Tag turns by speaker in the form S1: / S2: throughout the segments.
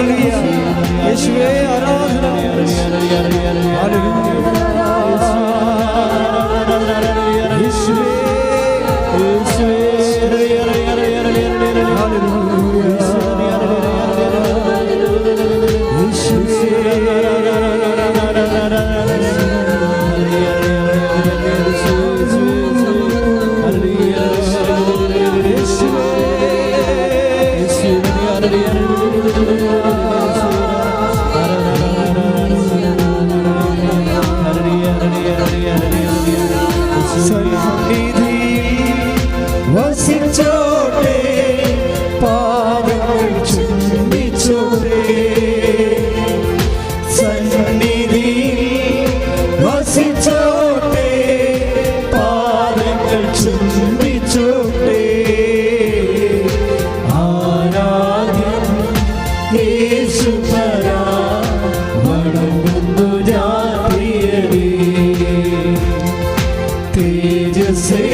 S1: Hallelujah. യേശുവേ ആരാധന. Hallelujah. യേശുവേ വസിച്ചോട്ടെ പാദങ്ങൾ ചുംബിച്ചോട്ടെ സന്നിധി വസിച്ചോട്ടെ പാദങ്ങൾ ചുംബിച്ചോട്ടെ ആരാധ്യൻ യേശുപരാ വണങ്ങുന്നു ഞാൻ പ്രിയരേ തേജസ്സേ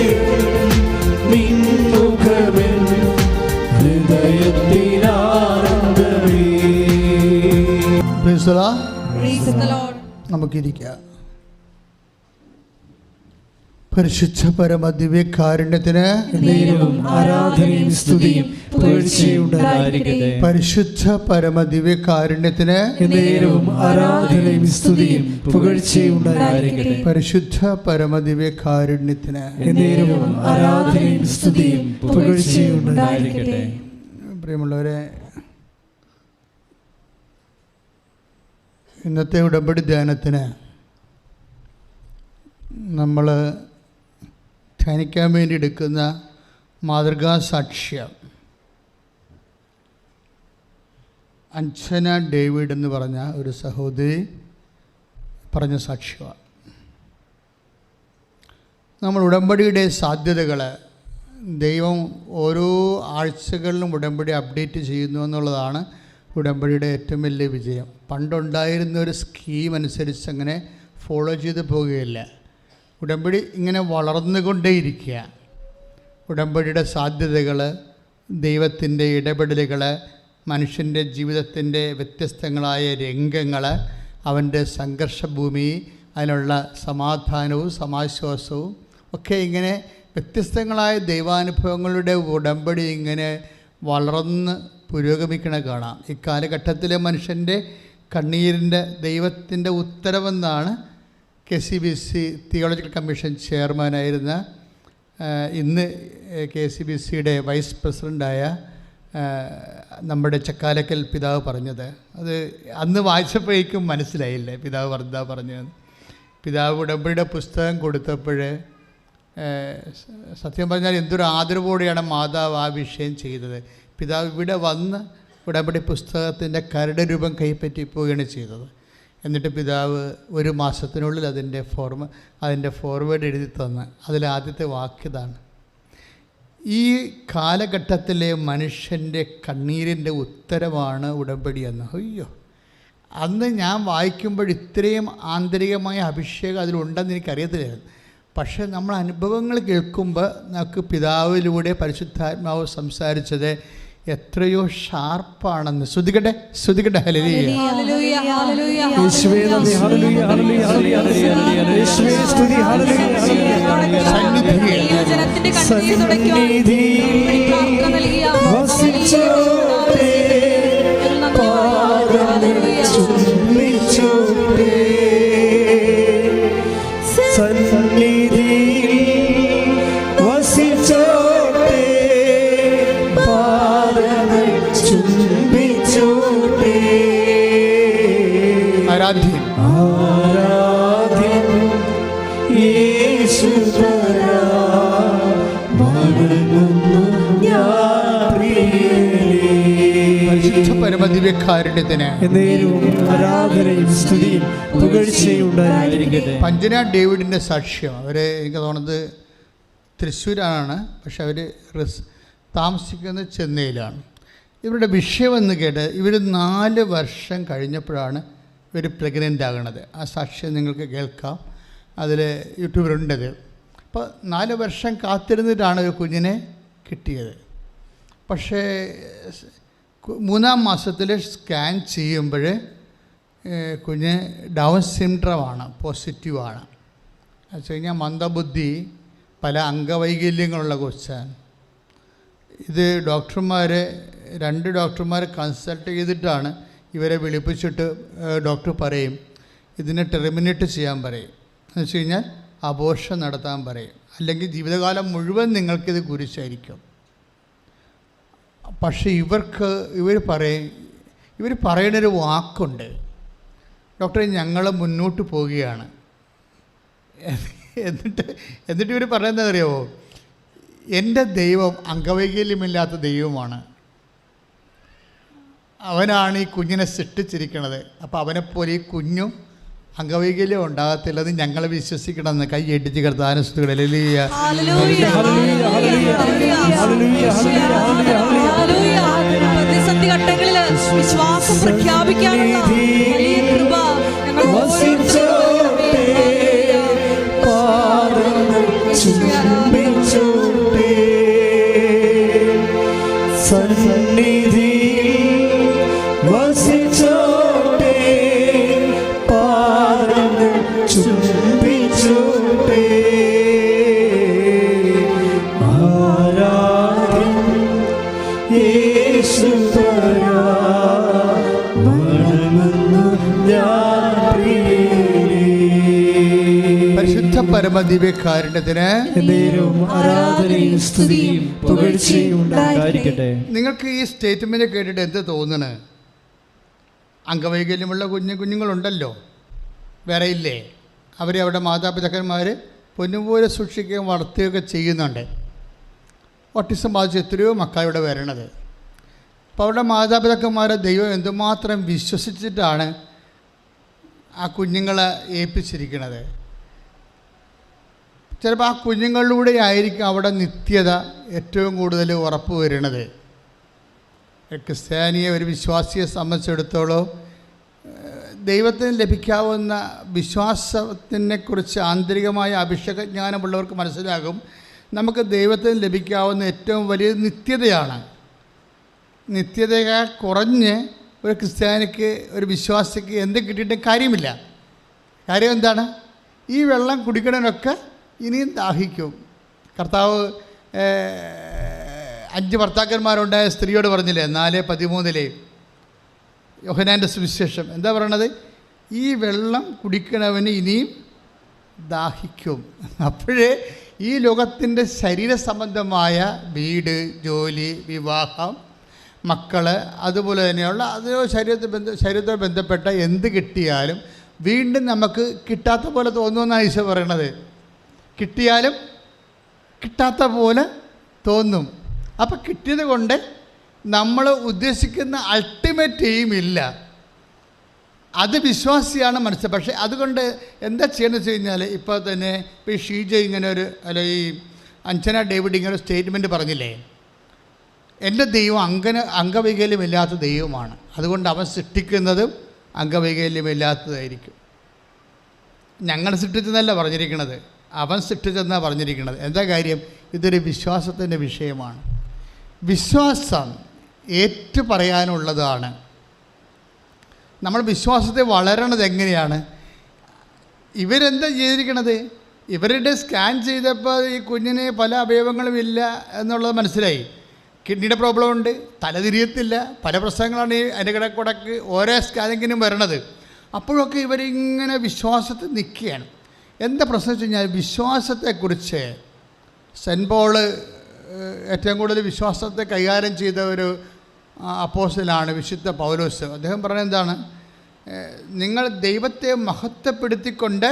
S1: നമുക്കിരിക്കാം. പരിശുദ്ധ പരമ ദിവ്യകാരുണ്യത്തിന് ആരാധനയും സ്തുതിയും പുകഴ്ചയുണ്ടായിരിക്കട്ടെ. പരിശുദ്ധ പരമ ദിവ്യകാരുണ്യത്തിന് ആരാധനയും സ്തുതിയും പുകഴ്ചയുണ്ടായിരിക്കട്ടെ. പരിശുദ്ധ പരമ ദിവ്യകാരുണ്യത്തിന് ആരാധനയും സ്തുതിയും പുകഴ്ചയുണ്ടായിരിക്കട്ടെ. പ്രിയമുള്ളവരെ, ഇന്നത്തെ ഉടമ്പടി ധ്യാനത്തിന് നമ്മൾ ധ്യാനിക്കാൻ വേണ്ടി എടുക്കുന്ന മാതൃകാ സാക്ഷ്യം അഞ്ജന ഡേവിഡ് എന്ന് പറഞ്ഞ ഒരു സഹോദരി പറഞ്ഞ സാക്ഷ്യമാണ്. നമ്മൾ ഉടമ്പടിയുടെ സാധ്യതകൾ ദൈവം ഓരോ ആഴ്ചകളിലും ഉടമ്പടി അപ്ഡേറ്റ് ചെയ്യുന്നു എന്നുള്ളതാണ് ഉടമ്പടിയുടെ ഏറ്റവും വലിയ വിജയം. പണ്ടുണ്ടായിരുന്ന ഒരു സ്കീം അനുസരിച്ച് അങ്ങനെ ഫോളോ ചെയ്ത് പോവുകയില്ല. ഉടമ്പടി ഇങ്ങനെ വളർന്നുകൊണ്ടേയിരിക്കുക. ഉടമ്പടിയുടെ സാധ്യതകൾ, ദൈവത്തിൻ്റെ ഇടപെടലുകൾ, മനുഷ്യൻ്റെ ജീവിതത്തിൻ്റെ വ്യത്യസ്തങ്ങളായ രംഗങ്ങൾ, അവൻ്റെ സംഘർഷഭൂമി, അതിനുള്ള സമാധാനവും സമാശ്വാസവും ഒക്കെ ഇങ്ങനെ വ്യത്യസ്തങ്ങളായ ദൈവാനുഭവങ്ങളുടെ ഉടമ്പടി ഇങ്ങനെ വളർന്ന് പുരോഗമിക്കണ കാണാം. ഈ കാലഘട്ടത്തിലെ മനുഷ്യൻ്റെ കണ്ണീരിൻ്റെ ദൈവത്തിൻ്റെ ഉത്തരവെന്നാണ് KCBC തിയോളജിക്കൽ കമ്മീഷൻ ചെയർമാനായിരുന്ന ഇന്ന് KCBCയുടെ വൈസ് പ്രസിഡൻ്റായ നമ്മുടെ ചക്കാലക്കൽ പിതാവ് പറഞ്ഞത്. അത് അന്ന് വായിച്ചപ്പോഴേക്കും മനസ്സിലായില്ലേ പിതാവ് പറഞ്ഞത്. പിതാവ് ഉടമ്പടിയുടെ പുസ്തകം കൊടുത്തപ്പോൾ സത്യം പറഞ്ഞാൽ എന്തൊരു ആദരവോടെയാണ് മാതാവ് ആ വിഷയം ചെയ്തത്. പിതാവ് ഇവിടെ വന്ന് ഉടമ്പടി പുസ്തകത്തിൻ്റെ കരട് രൂപം കൈപ്പറ്റി പോവുകയാണ് ചെയ്തത്. എന്നിട്ട് പിതാവ് ഒരു മാസത്തിനുള്ളിൽ അതിൻ്റെ ഫോർവേഡ് എഴുതി തന്ന് അതിലാദ്യത്തെ വാക്യതാണ്: ഈ കാലഘട്ടത്തിലെ മനുഷ്യൻ്റെ കണ്ണീരിൻ്റെ ഉത്തരമാണ് ഉടമ്പടി എന്ന്. അയ്യോ, അന്ന് ഞാൻ വായിക്കുമ്പോൾ ഇത്രയും ആന്തരികമായ അഭിഷേകം അതിലുണ്ടെന്ന് എനിക്കറിയത്തില്ലായിരുന്നു. പക്ഷേ നമ്മൾ അനുഭവങ്ങൾ കേൾക്കുമ്പോൾ നമുക്ക് പിതാവിലൂടെ പരിശുദ്ധാത്മാവ് സംസാരിച്ചത് എത്രയോ ഷാർപ്പാണെന്ന്. ശ്രുതികട്ടെ ഹല്ലേലൂയ. യേശുവേ നന്ദി. ഹല്ലേലൂയ ഹല്ലേലൂയ ഹല്ലേലൂയ. യേശുവേ സ്തുതി. ഹല്ലേലൂയ. സന്നിധി വസിച്ചോട്ടെ പാദങ്ങൾ ചുംബിച്ചോട്ടെ സന്നിധി വസിച്ചോട്ടെ പാദങ്ങൾ ചുംബിച്ചോട്ടെ. ആരാധ്യൻ യേശുപരാ വണങ്ങുന്നു ഞാൻ പ്രിയരേ. പരിശുദ്ധ പരമദിവ്യകാരുണ്യത്തിന് ആരാധനയും സ്തുതിയും പുകഴ്ചയും ഉണ്ടായിരിക്കട്ടെ. അഞ്ജന ഡേവിഡിൻ്റെ സാക്ഷ്യം. അവർ എനിക്ക് തോന്നുന്നത് തൃശ്ശൂരാണ്, പക്ഷെ അവർ താമസിക്കുന്നത് ചെന്നൈയിലാണ്. ഇവരുടെ വിഷയമെന്ന് കേട്ട് ഇവർ 4 വർഷം കഴിഞ്ഞപ്പോഴാണ് ഇവർ പ്രഗ്നൻ്റ് ആകണത്. ആ സാക്ഷ്യം നിങ്ങൾക്ക് കേൾക്കാം, അതിൽ യൂട്യൂബിലുണ്ടത്. അപ്പോൾ 4 വർഷം കാത്തിരുന്നിട്ടാണ് ഒരു കുഞ്ഞിനെ കിട്ടിയത്. പക്ഷേ 3-ാം മാസത്തിൽ സ്കാൻ ചെയ്യുമ്പോൾ കുഞ്ഞ് ഡൗൺ സിൻഡ്രോമാണ്, പോസിറ്റീവാണ്. എന്ന് വെച്ച് കഴിഞ്ഞാൽ മന്ദബുദ്ധി, പല അംഗവൈകല്യങ്ങളുള്ള കൊച്ചാണ്. ഇത് ഡോക്ടർമാർ 2 ഡോക്ടർമാർ കൺസൾട്ട് ചെയ്തിട്ടാണ് ഇവരെ വിളിപ്പിച്ചിട്ട് ഡോക്ടർ പറയും ഇതിനെ ടെർമിനേറ്റ് ചെയ്യാൻ പറയും. എന്ന് വെച്ച് കഴിഞ്ഞാൽ അബോർഷൻ നടത്താൻ പറയും, അല്ലെങ്കിൽ ജീവിതകാലം മുഴുവൻ നിങ്ങൾക്കിത് കുരിശായിരിക്കും. പക്ഷേ ഇവർ പറയുന്നൊരു വാക്കുണ്ട്, ഡോക്ടറെ ഞങ്ങൾ മുന്നോട്ട് പോവുകയാണ്. എന്നിട്ട് ഇവർ പറയുന്നതറിയാമോ? എൻ്റെ ദൈവം അംഗവൈകല്യമില്ലാത്ത ദൈവമാണ്, അവനാണ് ഈ കുഞ്ഞിനെ സൃഷ്ടിച്ചിരിക്കുന്നത്. അപ്പോൾ അവനെപ്പോലെ ഈ കുഞ്ഞും അംഗവൈകല്യം ഉണ്ടാകത്തില്ലെന്ന് ഞങ്ങൾ വിശ്വസിക്കണമെന്ന് കൈ എട്ടിച്ച് കർത്താനുസ്തുകൾ.
S2: പ്രതിസന്ധി ഘട്ടങ്ങളിൽ വിശ്വാസം പ്രഖ്യാപിക്കാനുള്ള കൃപ
S1: പരിശുദ്ധ പരമദിവ്യകാരുണ്യത്തിന്
S3: ആരാധനയും സ്തുതിയും പുകഴ്ചയും ഉണ്ടായിരിക്കട്ടെ.
S1: നിങ്ങൾക്ക് ഈ സ്റ്റേറ്റ്മെൻറ്റ് കേട്ടിട്ട് എന്ത് തോന്നണ്? അംഗവൈകല്യമുള്ള കുഞ്ഞുങ്ങളുണ്ടല്ലോ, വേറെ ഇല്ലേ? അവരെ അവിടെ മാതാപിതാക്കന്മാർ പൊന്നുപോലെ സൂക്ഷിക്കുകയും വളർത്തുകയൊക്കെ ചെയ്യുന്നുണ്ട്. ഓട്ടിസം ബാധിച്ച് എത്രയോ മക്കളിവിടെ വരണത്. അപ്പോൾ അവരുടെ മാതാപിതാക്കന്മാരെ ദൈവം എന്തുമാത്രം വിശ്വസിച്ചിട്ടാണ് ആ കുഞ്ഞുങ്ങളെ ഏൽപ്പിച്ചിരിക്കുന്നത്. ചിലപ്പോൾ ആ കുഞ്ഞുങ്ങളിലൂടെ ആയിരിക്കും അവിടെ നിത്യത ഏറ്റവും കൂടുതൽ ഉറപ്പ് വരുന്നത്. ക്രിസ്ത്യാനിയെ, ഒരു വിശ്വാസിയെ സംബന്ധിച്ചിടത്തോളം ദൈവത്തിന് ലഭിക്കാവുന്ന വിശ്വാസത്തിനെക്കുറിച്ച് ആന്തരികമായ അഭിഷേകജ്ഞാനമുള്ളവർക്ക് മനസ്സിലാകും, നമുക്ക് ദൈവത്തിന് ലഭിക്കാവുന്ന ഏറ്റവും വലിയ നിത്യതയാണ്. നിത്യതയേക്കാൾ കുറഞ്ഞ് ഒരു ക്രിസ്ത്യാനിക്ക്, ഒരു വിശ്വാസിക്ക് എന്ത് കിട്ടിയിട്ടും കാര്യമില്ല. കാര്യം എന്താണ്? ഈ വെള്ളം കുടിക്കണതിനൊക്കെ ഇനിയും ദാഹിക്കും. കർത്താവ് 5 ഭർത്താക്കന്മാരുണ്ടായ സ്ത്രീയോട് പറഞ്ഞില്ലേ, 4:13 യോഹന്നാൻ്റെ സുവിശേഷം എന്താ പറയണത്? ഈ വെള്ളം കുടിക്കണവന് ഇനിയും ദാഹിക്കും. അപ്പോഴേ ഈ ലോകത്തിൻ്റെ ശരീര സംബന്ധമായ വീട്, ജോലി, വിവാഹം, മക്കൾ, അതുപോലെ തന്നെയുള്ള ശരീരത്തോട് ബന്ധപ്പെട്ട എന്ത് കിട്ടിയാലും വീണ്ടും നമുക്ക് കിട്ടാത്ത പോലെ തോന്നുമെന്നാണ് ഈശോ പറയണത്. കിട്ടിയാലും കിട്ടാത്ത പോലെ തോന്നും. അപ്പോൾ കിട്ടിയത് കൊണ്ട് നമ്മൾ ഉദ്ദേശിക്കുന്ന അൾട്ടിമേറ്റ് എയിം ഇല്ല. അത് വിശ്വാസിയാണ് മനസ്സിലാക്കുക. പക്ഷേ അതുകൊണ്ട് എന്താ ചെയ്യണമെന്ന് വെച്ച് കഴിഞ്ഞാൽ, ഇപ്പോൾ തന്നെ ഇപ്പോൾ ഈ ഷീജ ഇങ്ങനെ ഈ അഞ്ജന ഡേവിഡ് ഇങ്ങനെ ഒരു സ്റ്റേറ്റ്മെൻറ്റ് പറഞ്ഞില്ലേ, എൻ്റെ ദൈവം അംഗവൈകല്യമില്ലാത്ത ദൈവമാണ്, അതുകൊണ്ട് അവൻ സൃഷ്ടിക്കുന്നതും അംഗവൈകല്യമില്ലാത്തതായിരിക്കും. ഞങ്ങൾ സൃഷ്ടിച്ചെന്നല്ല പറഞ്ഞിരിക്കുന്നത്, അവൻ സൃഷ്ടിച്ചെന്നാണ് പറഞ്ഞിരിക്കുന്നത്. എന്താ കാര്യം? ഇതൊരു വിശ്വാസത്തിൻ്റെ വിഷയമാണ്. വിശ്വാസം ഏറ്റു പറയാനുള്ളതാണ്. നമ്മൾ വിശ്വാസത്തെ വളരണത് എങ്ങനെയാണ്? ഇവരെന്താ ചെയ്തിരിക്കണത്? ഇവരുടെ സ്കാൻ ചെയ്തപ്പോൾ ഈ കുഞ്ഞിന് പല അവയവങ്ങളും ഇല്ല എന്നുള്ളത് മനസ്സിലായി. കിഡ്നിയുടെ പ്രോബ്ലം ഉണ്ട്, തലതിരിയത്തില്ല, പല പ്രശ്നങ്ങളാണ് ഈ അതിൻ്റെ കിടക്കുടക്ക് ഓരോ സ്കാനിങ്ങിനും വരണത്. അപ്പോഴൊക്കെ ഇവരിങ്ങനെ വിശ്വാസത്തിൽ നിൽക്കുകയാണ്. എന്താ പ്രശ്നം വെച്ച് കഴിഞ്ഞാൽ, വിശ്വാസത്തെക്കുറിച്ച് സെൻറ്റ് പോള് ഏറ്റവും കൂടുതൽ വിശ്വാസത്തെ കൈകാര്യം ചെയ്ത ഒരു അപ്പോസ്തലനാണ് വിശുദ്ധ പൗലോസ്. അദ്ദേഹം പറയുന്നത് എന്താണ്? നിങ്ങൾ ദൈവത്തെ മഹത്വപ്പെടുത്തിക്കൊണ്ട്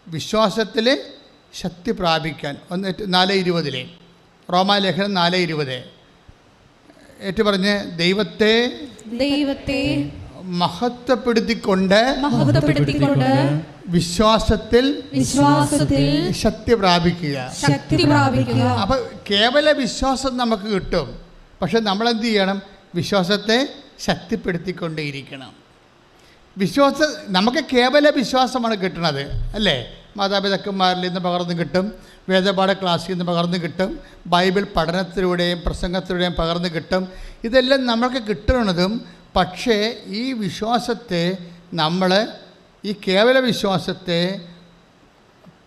S1: വിശ്വാസത്തിൽ ശക്തി പ്രാപിക്കാൻ. 4:20 റോമാലേഖനം 4:20 ഏറ്റു പറഞ്ഞ് ദൈവത്തെ മഹത്വപ്പെടുത്തിക്കൊണ്ട് വിശ്വാസത്തിൽ ശക്തി പ്രാപിക്കുക. അപ്പോൾ കേവല വിശ്വാസം നമുക്ക് കിട്ടും, പക്ഷെ നമ്മളെന്ത് ചെയ്യണം? വിശ്വാസത്തെ ശക്തിപ്പെടുത്തിക്കൊണ്ടേയിരിക്കണം. നമുക്ക് കേവല വിശ്വാസമാണ് കിട്ടുന്നത്, അല്ലേ? മാതാപിതാക്കന്മാരിൽ നിന്ന് പകർന്നു കിട്ടും, വേദപാഠ ക്ലാസ്സിൽ നിന്ന് പകർന്നു കിട്ടും, ബൈബിൾ പഠനത്തിലൂടെയും പ്രസംഗത്തിലൂടെയും പകർന്നു കിട്ടും. ഇതെല്ലാം നമ്മൾക്ക് കിട്ടുന്നതും, പക്ഷേ ഈ വിശ്വാസത്തെ നമ്മൾ, ഈ കേവല വിശ്വാസത്തെ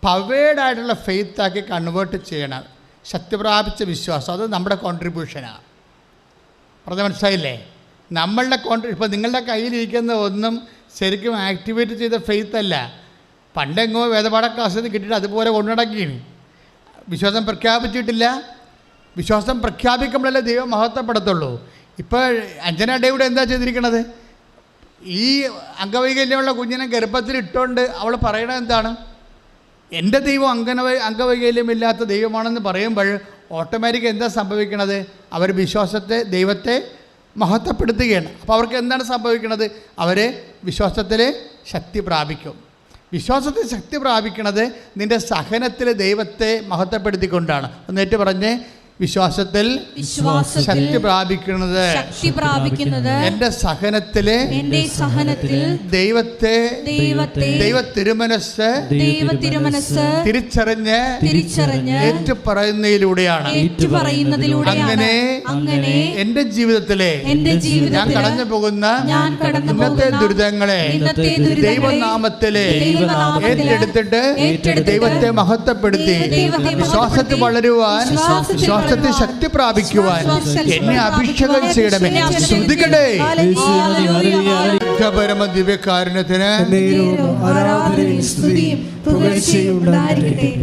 S1: പവേഡായിട്ടുള്ള ഫെയ്ത്താക്കി കൺവേർട്ട് ചെയ്യണം. ശക്തി പ്രാപിച്ച വിശ്വാസം, അത് നമ്മുടെ കോൺട്രിബ്യൂഷനാണ്. പറഞ്ഞാൽ മനസ്സിലായില്ലേ? നമ്മളുടെ ഇപ്പോൾ നിങ്ങളുടെ കയ്യിലിരിക്കുന്ന ഒന്നും ശരിക്കും ആക്ടിവേറ്റ് ചെയ്ത ഫെയ്ത്ത് അല്ല. പണ്ടെങ്ങോ വേദപാഠ ക്ലാസ്സിൽ നിന്ന് കിട്ടിയിട്ട് അതുപോലെ കൊണ്ടുനടക്കുകയാണ്. വിശ്വാസം പ്രഖ്യാപിച്ചിട്ടില്ല. വിശ്വാസം പ്രഖ്യാപിക്കുമ്പോഴല്ലേ ദൈവം മഹത്വപ്പെടുത്തുള്ളൂ. ഇപ്പോൾ അഞ്ജന ഡേവിഡ് എന്താ ചെയ്തിരിക്കണത്? ഈ അംഗവൈകല്യമുള്ള കുഞ്ഞിനെ ഗർഭത്തിൽ ഇട്ടുകൊണ്ട് അവൾ പറയണത് എന്താണ്? എൻ്റെ ദൈവം അംഗവൈകല്യമില്ലാത്ത ദൈവമാണെന്ന് പറയുമ്പോൾ ഓട്ടോമാറ്റിക് എന്താ സംഭവിക്കണത്? അവർ ദൈവത്തെ മഹത്വപ്പെടുത്തുകയാണ്. അപ്പോൾ അവർക്ക് എന്താണ് സംഭവിക്കുന്നത്? അവർ വിശ്വാസത്തിൽ ശക്തി പ്രാപിക്കും. വിശ്വാസത്തിൽ ശക്തി പ്രാപിക്കുന്നത് നിൻ്റെ സഹനത്തിൽ ദൈവത്തെ മഹത്വപ്പെടുത്തിക്കൊണ്ടാണ്. ഒന്നേറ്റ് പറഞ്ഞ്, വിശ്വാസത്തിൽ ശക്തി പ്രാപിക്കുന്നത് എൻ്റെ സഹനത്തില് ദൈവത്തെ ദൈവ തിരുമനസ് തിരിച്ചറിഞ്ഞ് ഏറ്റുപറയുന്നതിലൂടെയാണ്. അങ്ങനെ എൻ്റെ ജീവിതത്തിലെ ഞാൻ കടന്നു പോകുന്ന ഇന്നത്തെ ദുരിതങ്ങളെ ദൈവനാമത്തിലെ ഏറ്റെടുത്തിട്ട് ദൈവത്തെ മഹത്വപ്പെടുത്തി വിശ്വാസത്തിൽ വളരുവാൻ, വിശ്വാസത്തിൽ ശക്തി പ്രാപിക്കുവാൻ എന്നെ അഭിഷേകം ചെയ്യണമേ. ശ്രദ്ധിക്കട്ടെ. പരമ ദിവ്യകാരുണ്യത്തിന്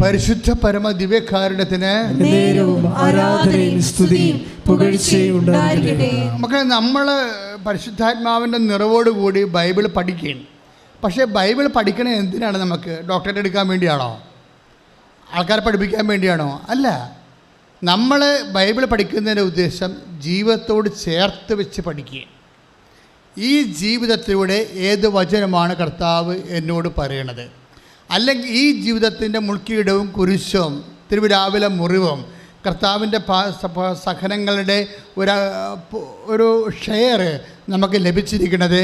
S1: പരിശുദ്ധ പരമ ദിവ്യകാരുണ്യത്തിന് മക്കളെ, നമ്മൾ പരിശുദ്ധാത്മാവിൻ്റെ നിറവോടുകൂടി ബൈബിൾ പഠിക്കുകയാണ്. പക്ഷേ ബൈബിൾ പഠിക്കണത് എന്തിനാണ്? നമുക്ക് ഡോക്ടറേറ്റ് എടുക്കാൻ വേണ്ടിയാണോ? ആൾക്കാരെ പഠിപ്പിക്കാൻ വേണ്ടിയാണോ? അല്ല. നമ്മൾ ബൈബിൾ പഠിക്കുന്നതിൻ്റെ ഉദ്ദേശം ജീവിതത്തോട് ചേർത്ത് വെച്ച് പഠിക്കുക. ഈ ജീവിതത്തിലൂടെ ഏത് വചനമാണ് കർത്താവ് എന്നോട് പറയണത്? അല്ലെങ്കിൽ ഈ ജീവിതത്തിൻ്റെ മുൾക്കിടവും കുരിശും തിരുവിലാവിലെ മുറിവും കർത്താവിൻ്റെ സഹനങ്ങളുടെ ഒരു ഷെയർ നമുക്ക് ലഭിച്ചിരിക്കുന്നത്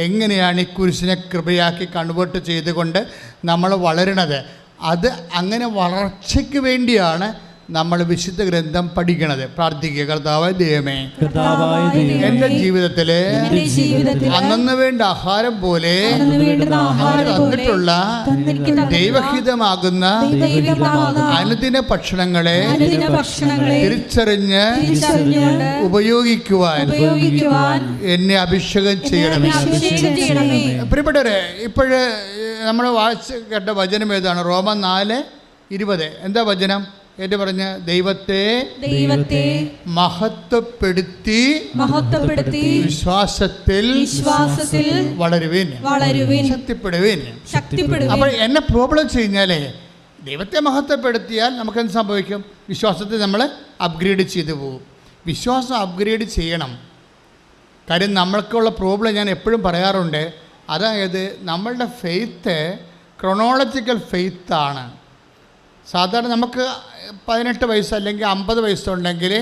S1: എങ്ങനെയാണ്? ഈ കുരിശിനെ കൃപയാക്കി കൺവേർട്ട് ചെയ്തുകൊണ്ട് നമ്മൾ വളരണത്. അത് അങ്ങനെ വളർച്ചയ്ക്ക് വേണ്ടിയാണ് നമ്മൾ വിശുദ്ധ ഗ്രന്ഥം പഠിക്കണത്. പ്രാർത്ഥിക്കുക. കർത്താവായ ദൈവമേ, എൻ്റെ ജീവിതത്തില് അന്നു വേണ്ട ആഹാരം പോലെ തന്നിട്ടുള്ള ദൈവഹിതമാകുന്ന അനുദിന ഭക്ഷണങ്ങളെ തിരിച്ചറിഞ്ഞ് ഉപയോഗിക്കുവാൻ എന്നെ അഭിഷേകം ചെയ്യണമേ. പ്രിയപ്പെട്ടവരെ, ഇപ്പോഴ് നമ്മൾ വായിച്ച് കേട്ട വചനം ഏതാണ്? റോമൻ 4:20. എന്താ വചനം? എന്ന് പറഞ്ഞ ദൈവത്തെ മഹത്വപ്പെടുത്തി വിശ്വാസത്തിൽ വളരുവേൻ, ശക്തിപ്പെടുവേൻ. അപ്പോൾ എന്നെ പ്രോബ്ലം കഴിഞ്ഞാലേ ദൈവത്തെ മഹത്വപ്പെടുത്തിയാൽ നമുക്കെന്ത് സംഭവിക്കും? വിശ്വാസത്തെ നമ്മൾ അപ്ഗ്രേഡ് ചെയ്തു പോകും. വിശ്വാസം അപ്ഗ്രേഡ് ചെയ്യണം. കാര്യം നമ്മൾക്കുള്ള പ്രോബ്ലം ഞാൻ എപ്പോഴും പറയാറുണ്ട്. അതായത് നമ്മളുടെ ഫെയ്ത്ത് ക്രൊണോളജിക്കൽ ഫെയ്ത്താണ്. സാധാരണ നമുക്ക് 18 വയസ്സ് അല്ലെങ്കിൽ 50 വയസ്സുണ്ടെങ്കിൽ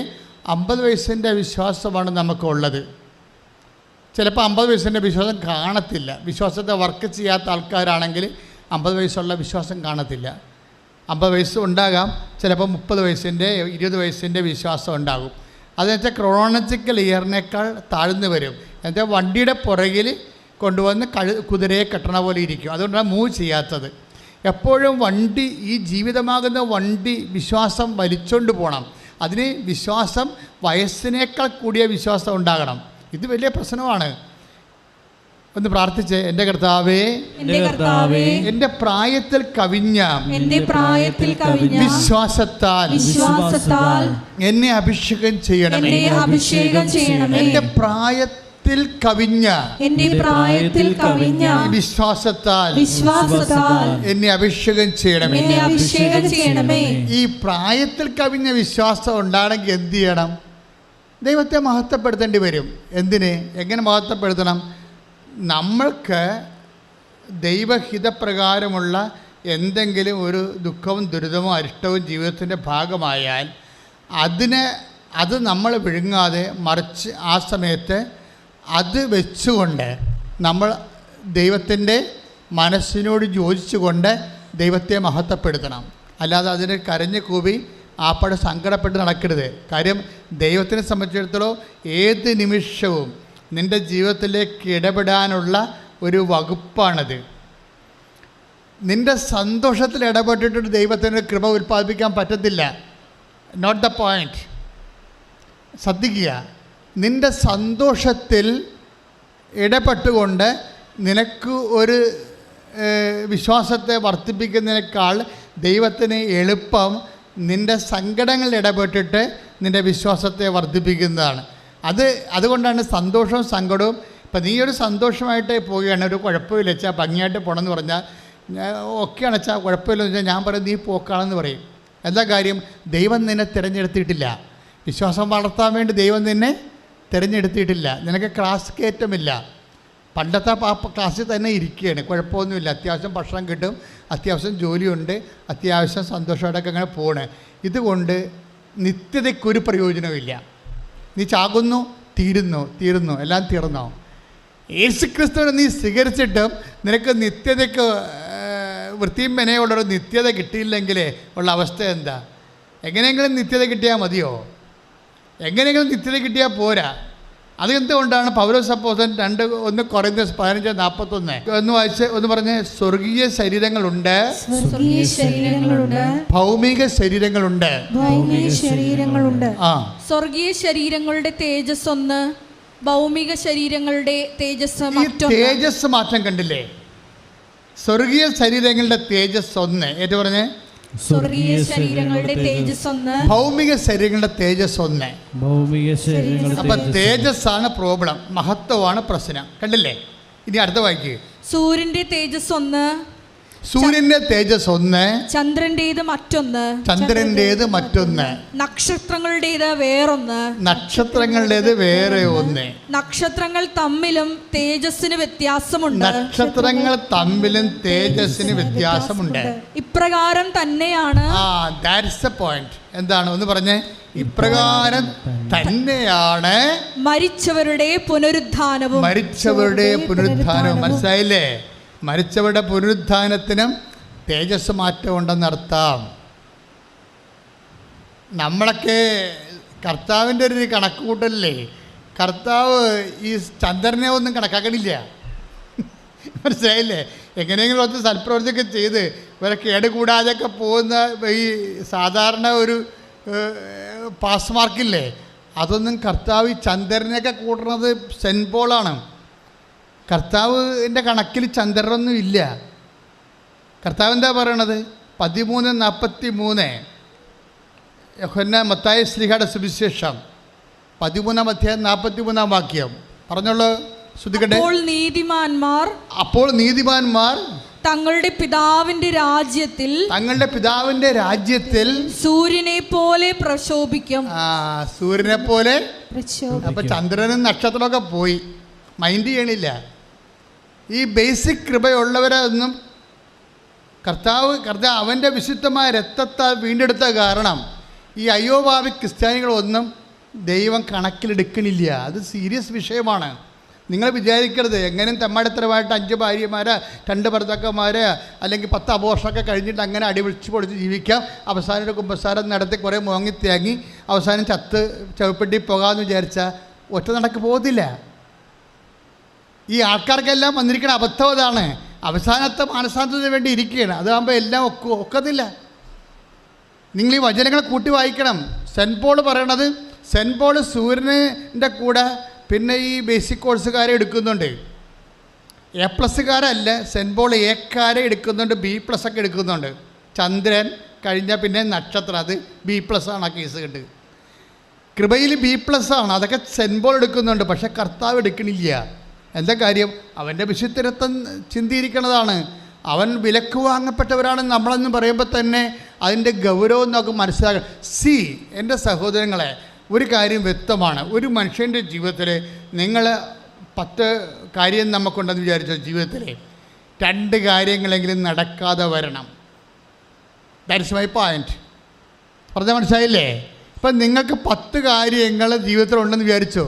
S1: 50 വയസ്സിൻ്റെ വിശ്വാസമാണ് നമുക്കുള്ളത്. ചിലപ്പോൾ 50 വയസ്സിൻ്റെ വിശ്വാസം കാണത്തില്ല. വിശ്വാസത്തെ വർക്ക് ചെയ്യാത്ത ആൾക്കാരാണെങ്കിൽ 50 വയസ്സുള്ള വിശ്വാസം കാണത്തില്ല. 50 വയസ്സ് ഉണ്ടാകാം, ചിലപ്പോൾ 30 വയസ്സിൻ്റെ 20 വയസ്സിൻ്റെ വിശ്വാസം ഉണ്ടാകും. അതെന്ന് വെച്ചാൽ ക്രോണോളജിക്കൽ ഇയറിനേക്കാൾ താഴ്ന്നു വരും. എന്നുവെച്ചാൽ വണ്ടിയുടെ പുറകിൽ കൊണ്ടുവന്ന് കുതിരയെ കെട്ടണ പോലെ ഇരിക്കും. അതുകൊണ്ടാണ് മൂവ് ചെയ്യാത്തത്. എപ്പോഴും വണ്ടി, ഈ ജീവിതമാകുന്ന വണ്ടി വിശ്വാസം വലിച്ചുകൊണ്ട് പോകണം. അതിന് വിശ്വാസം വയസ്സിനേക്കാൾ കൂടിയ വിശ്വാസം ഉണ്ടാകണം. ഇത് വലിയ പ്രശ്നമാണ്. ഒന്ന് പ്രാർത്ഥിച്ച്, എൻ്റെ കർത്താവേ, എൻ്റെ പ്രായത്തിൽ കവിഞ്ഞ വിശ്വാസത്താൽ എന്നെ അഭിഷേകം ചെയ്യണമേ. എൻ്റെ പ്രായത്തിൽ കവിഞ്ഞ വിശ്വാസത്താൽ എന്നെ അഭിഷേകം ചെയ്യണമേ. ഈ പ്രായത്തിൽ കവിഞ്ഞ വിശ്വാസം ഉണ്ടാണെങ്കിൽ എന്ത് ചെയ്യണം? ദൈവത്തെ മഹത്വപ്പെടുത്തേണ്ടി വരും. എന്തിന്? എങ്ങനെ മഹത്വപ്പെടുത്തണം? നമ്മൾക്ക് ദൈവഹിതപ്രകാരമുള്ള എന്തെങ്കിലും ഒരു ദുഃഖവും ദുരിതമോ അരിഷ്ടവും ജീവിതത്തിൻ്റെ ഭാഗമായാൽ അത് നമ്മൾ വിഴുങ്ങാതെ, മറിച്ച് ആ സമയത്ത് അത് വെച്ചുകൊണ്ട് നമ്മൾ ദൈവത്തിൻ്റെ മനസ്സിനോട് യോജിച്ചുകൊണ്ട് ദൈവത്തെ മഹത്വപ്പെടുത്തണം. അല്ലാതെ അതിന് കരഞ്ഞ് കൂവി ആപ്പടെ സങ്കടപ്പെട്ട് നടക്കരുത്. കാര്യം ദൈവത്തിനെ സംബന്ധിച്ചിടത്തോളം ഏത് നിമിഷവും നിൻ്റെ ജീവിതത്തിലേക്ക് ഇടപെടാനുള്ള ഒരു വകുപ്പാണത്. നിൻ്റെ സന്തോഷത്തിൽ ഇടപെട്ടിട്ട് ദൈവത്തിന് കൃപ ഉൽപ്പാദിപ്പിക്കാൻ പറ്റത്തില്ല. Note the point. ശ്രദ്ധിക്കുക, നിൻ്റെ സന്തോഷത്തിൽ ഇടപെട്ടുകൊണ്ട് നിനക്ക് ഒരു വിശ്വാസത്തെ വർദ്ധിപ്പിക്കുന്നതിനേക്കാൾ ദൈവത്തിന് എളുപ്പം നിൻ്റെ സങ്കടങ്ങളിൽ ഇടപെട്ടിട്ട് നിൻ്റെ വിശ്വാസത്തെ വർദ്ധിപ്പിക്കുന്നതാണ്. അതുകൊണ്ടാണ് സന്തോഷവും സങ്കടവും. ഇപ്പം നീ ഒരു സന്തോഷമായിട്ട് പോവുകയാണ്, ഒരു കുഴപ്പമില്ല വെച്ചാൽ ഭംഗിയായിട്ട് പോകണമെന്ന് പറഞ്ഞാൽ ഒക്കെയാണ് വെച്ചാൽ കുഴപ്പമില്ലെന്ന് വെച്ചാൽ ഞാൻ പറയും നീ പോക്കാണെന്ന് പറയും. എന്താ കാര്യം? ദൈവം നിന്നെ തിരഞ്ഞെടുത്തിട്ടില്ല. വിശ്വാസം വളർത്താൻ വേണ്ടി ദൈവം നിന്നെ തിരഞ്ഞെടുത്തിട്ടില്ല. നിനക്ക് ക്ലാസ് കയറ്റമില്ല. പണ്ടത്തെ ക്ലാസ്സിൽ തന്നെ ഇരിക്കുകയാണ്, കുഴപ്പമൊന്നുമില്ല. അത്യാവശ്യം ഭക്ഷണം കിട്ടും, അത്യാവശ്യം ജോലിയുണ്ട്, അത്യാവശ്യം സന്തോഷമായിട്ടൊക്കെ അങ്ങനെ പോകണേ. ഇതുകൊണ്ട് നിത്യതയ്ക്കൊരു പ്രയോജനമില്ല. നീ ചാകുന്നു, തീരുന്നു, എല്ലാം തീർന്നോ. യേശുക്രിസ്തുവിനെ നീ സ്വീകരിച്ചിട്ടും നിനക്ക് നിത്യതയ്ക്ക് വൃത്തിയും മെനയുള്ളൊരു നിത്യത കിട്ടിയില്ലെങ്കിൽ ഉള്ള അവസ്ഥ എന്താ? എങ്ങനെയെങ്കിലും നിത്യത കിട്ടിയാൽ മതിയോ? എങ്ങനെയെങ്കിലും നിത്യത കിട്ടിയാൽ പോരാ. അതെന്തുകൊണ്ടാണ് പൗലോസ് അപ്പോസ്തലൻ 1 കൊരിന്ത്യർ 15:41 ഒന്ന് വായിച്ച് ഒന്ന് പറഞ്ഞ്, സ്വർഗീയ ശരീരങ്ങളുണ്ട്, ഭൗമിക ശരീരങ്ങളുണ്ട്.
S2: സ്വർഗീയ ശരീരങ്ങളുടെ തേജസ് ഒന്ന്, ഭൗമിക ശരീരങ്ങളുടെ തേജസ് മറ്റൊന്ന്.
S1: തേജസ് മാറ്റം കണ്ടില്ലേ? സ്വർഗീയ ശരീരങ്ങളുടെ തേജസ് ഒന്ന്, ഏറ്റു പറഞ്ഞേ.
S2: സ്വർഗീയ ശരീരങ്ങളുടെ തേജസ് ഒന്ന്,
S1: ഭൗമിക ശരീരങ്ങളുടെ തേജസ് ഒന്ന്. അപ്പൊ തേജസ്സാണ് പ്രോബ്ലം, മഹത്വമാണ് പ്രശ്നം. കണ്ടില്ലേ? ഇനി അടുത്ത വായിക്കുക.
S2: സൂര്യന്റെ തേജസ് ഒന്ന്,
S1: സൂര്യന്റെ തേജസ് ഒന്ന്,
S2: ചന്ദ്രന്റേത് മറ്റൊന്ന്, നക്ഷത്രങ്ങളുടേത് വേറൊന്ന്,
S1: നക്ഷത്രങ്ങളുടേത് വേറെ ഒന്ന്.
S2: നക്ഷത്രങ്ങൾ തമ്മിലും തേജസ്സിന് വ്യത്യാസമുണ്ട്. ഇപ്രകാരം തന്നെയാണ്.
S1: That's the point. എന്താണ് ഒന്ന് പറഞ്ഞേ? ഇപ്രകാരം തന്നെയാണ്
S2: മരിച്ചവരുടെ പുനരുത്ഥാനവും.
S1: മനസ്സിലായില്ലേ? മരിച്ചവരുടെ പുനരുത്ഥാനത്തിനും തേജസ് മാറ്റമുണ്ടെന്നർത്ഥം. നമ്മളൊക്കെ കർത്താവിൻ്റെ ഒരു കണക്ക് കൂട്ടലല്ലേ. കർത്താവ് ഈ ചന്ദ്രനെ ഒന്നും കണക്കാക്കണില്ല. മനസ്സിലായില്ലേ? എങ്ങനെയെങ്കിലും ഒന്ന് സൽപ്രവൃത്തിയൊക്കെ ചെയ്ത് ഇവരെ കേടുകൂടാതെയൊക്കെ പോകുന്ന ഈ സാധാരണ ഒരു പാസ് മാർക്കില്ലേ, അതൊന്നും കർത്താവ് ഈ ചന്ദ്രനെയൊക്കെ കൂട്ടുന്നത് സെൻറ്റ് പോളാണ്. കർത്താവിൻ്റെ കണക്കിൽ ചന്ദ്രനൊന്നും ഇല്ല. കർത്താവ് എന്താ പറയണത്? 13:43 യോഹന്നാൻ മത്തായി ശ്ലീഹയുടെ സുവിശേഷം 13:43 വാക്യം പറഞ്ഞോളൂ, ശ്രദ്ധിക്കട്ടെ. അപ്പോൾ നീതിമാന്മാർ
S2: തങ്ങളുടെ പിതാവിന്റെ രാജ്യത്തിൽ സൂര്യനെ പോലെ പ്രശോഭിക്കും.
S1: സൂര്യനെ പോലെ. അപ്പൊ ചന്ദ്രനും നക്ഷത്രമൊക്കെ പോയി, മൈൻഡ് ചെയ്യണില്ല. ഈ ബേസിക് കൃപയുള്ളവരെ ഒന്നും കർത്താവ് അവൻ്റെ വിശുദ്ധമായ രക്തത്താൽ വീണ്ടെടുത്ത കാരണം ഈ അയ്യോഭാവി ക്രിസ്ത്യാനികളൊന്നും ദൈവം കണക്കിലെടുക്കണില്ല. അത് സീരിയസ് വിഷയമാണ്. നിങ്ങൾ വിചാരിക്കരുത് എങ്ങനെയും തെമ്മാടിത്തരമായിട്ട് 5 ഭാര്യമാരെ 2 ഭർത്താക്കന്മാർ അല്ലെങ്കിൽ 10 അബോർഷനൊക്കെ കഴിഞ്ഞിട്ട് അങ്ങനെ അടിവിളിച്ച് പൊളിച്ച് ജീവിക്കാം, അവസാനം ഒരു കുമ്പസാരം നടത്തി കുറേ മോങ്ങി തേങ്ങി അവസാനം ചത്ത് ചവിപ്പെട്ടി പോകാമെന്ന് വിചാരിച്ചാൽ ഒറ്റ നടക്ക് പോകത്തില്ല. ഈ ആൾക്കാർക്കെല്ലാം വന്നിരിക്കുന്ന അബദ്ധം അതാണ്. അവസാനത്തെ മാനസാന്തരത്തിന് വേണ്ടി ഇരിക്കുകയാണ്. അതാകുമ്പോൾ എല്ലാം ഒക്കത്തില്ല. നിങ്ങൾ ഈ വചനങ്ങൾ കൂട്ടി വായിക്കണം. സെൻറ്റ് പോൾ പറയണത്, സെൻറ്റ് പോൾ സൂര്യൻ്റെ കൂടെ പിന്നെ ഈ ബേസിക് കോഴ്സുകാരെ എടുക്കുന്നുണ്ട്. A+കാരല്ല, സെൻറ്റ് പോൾ എക്കാരെ എടുക്കുന്നുണ്ട്, B+ ഒക്കെ എടുക്കുന്നുണ്ട്. ചന്ദ്രൻ കഴിഞ്ഞാൽ പിന്നെ നക്ഷത്രം, അത് B+ ആണ്. ആ കേസ് കണ്ട് കൃപയിൽ B+ ആണ്. അതൊക്കെ സെൻറ്റ് പോൾ എടുക്കുന്നുണ്ട്, പക്ഷേ കർത്താവ് എടുക്കണില്ല. എന്താ കാര്യം? അവൻ്റെ വിശുദ്ധരത്വം ചിന്തിയിരിക്കുന്നതാണ്. അവൻ വിലക്ക് വാങ്ങപ്പെട്ടവരാണെന്ന് നമ്മളെന്ന് പറയുമ്പോൾ തന്നെ അതിൻ്റെ ഗൗരവം നമുക്ക് മനസ്സിലാക്കണം. എൻ്റെ സഹോദരങ്ങളെ, ഒരു കാര്യം വ്യക്തമാണ്. ഒരു മനുഷ്യൻ്റെ ജീവിതത്തിൽ നിങ്ങൾ 10 കാര്യം നമുക്കുണ്ടെന്ന് വിചാരിച്ചോ, ജീവിതത്തിൽ 2 കാര്യങ്ങളെങ്കിലും നടക്കാതെ വരണം. That's my point. പറഞ്ഞാൽ മനസ്സിലായില്ലേ? ഇപ്പം നിങ്ങൾക്ക് 10 കാര്യങ്ങൾ ജീവിതത്തിലുണ്ടെന്ന് വിചാരിച്ചോ,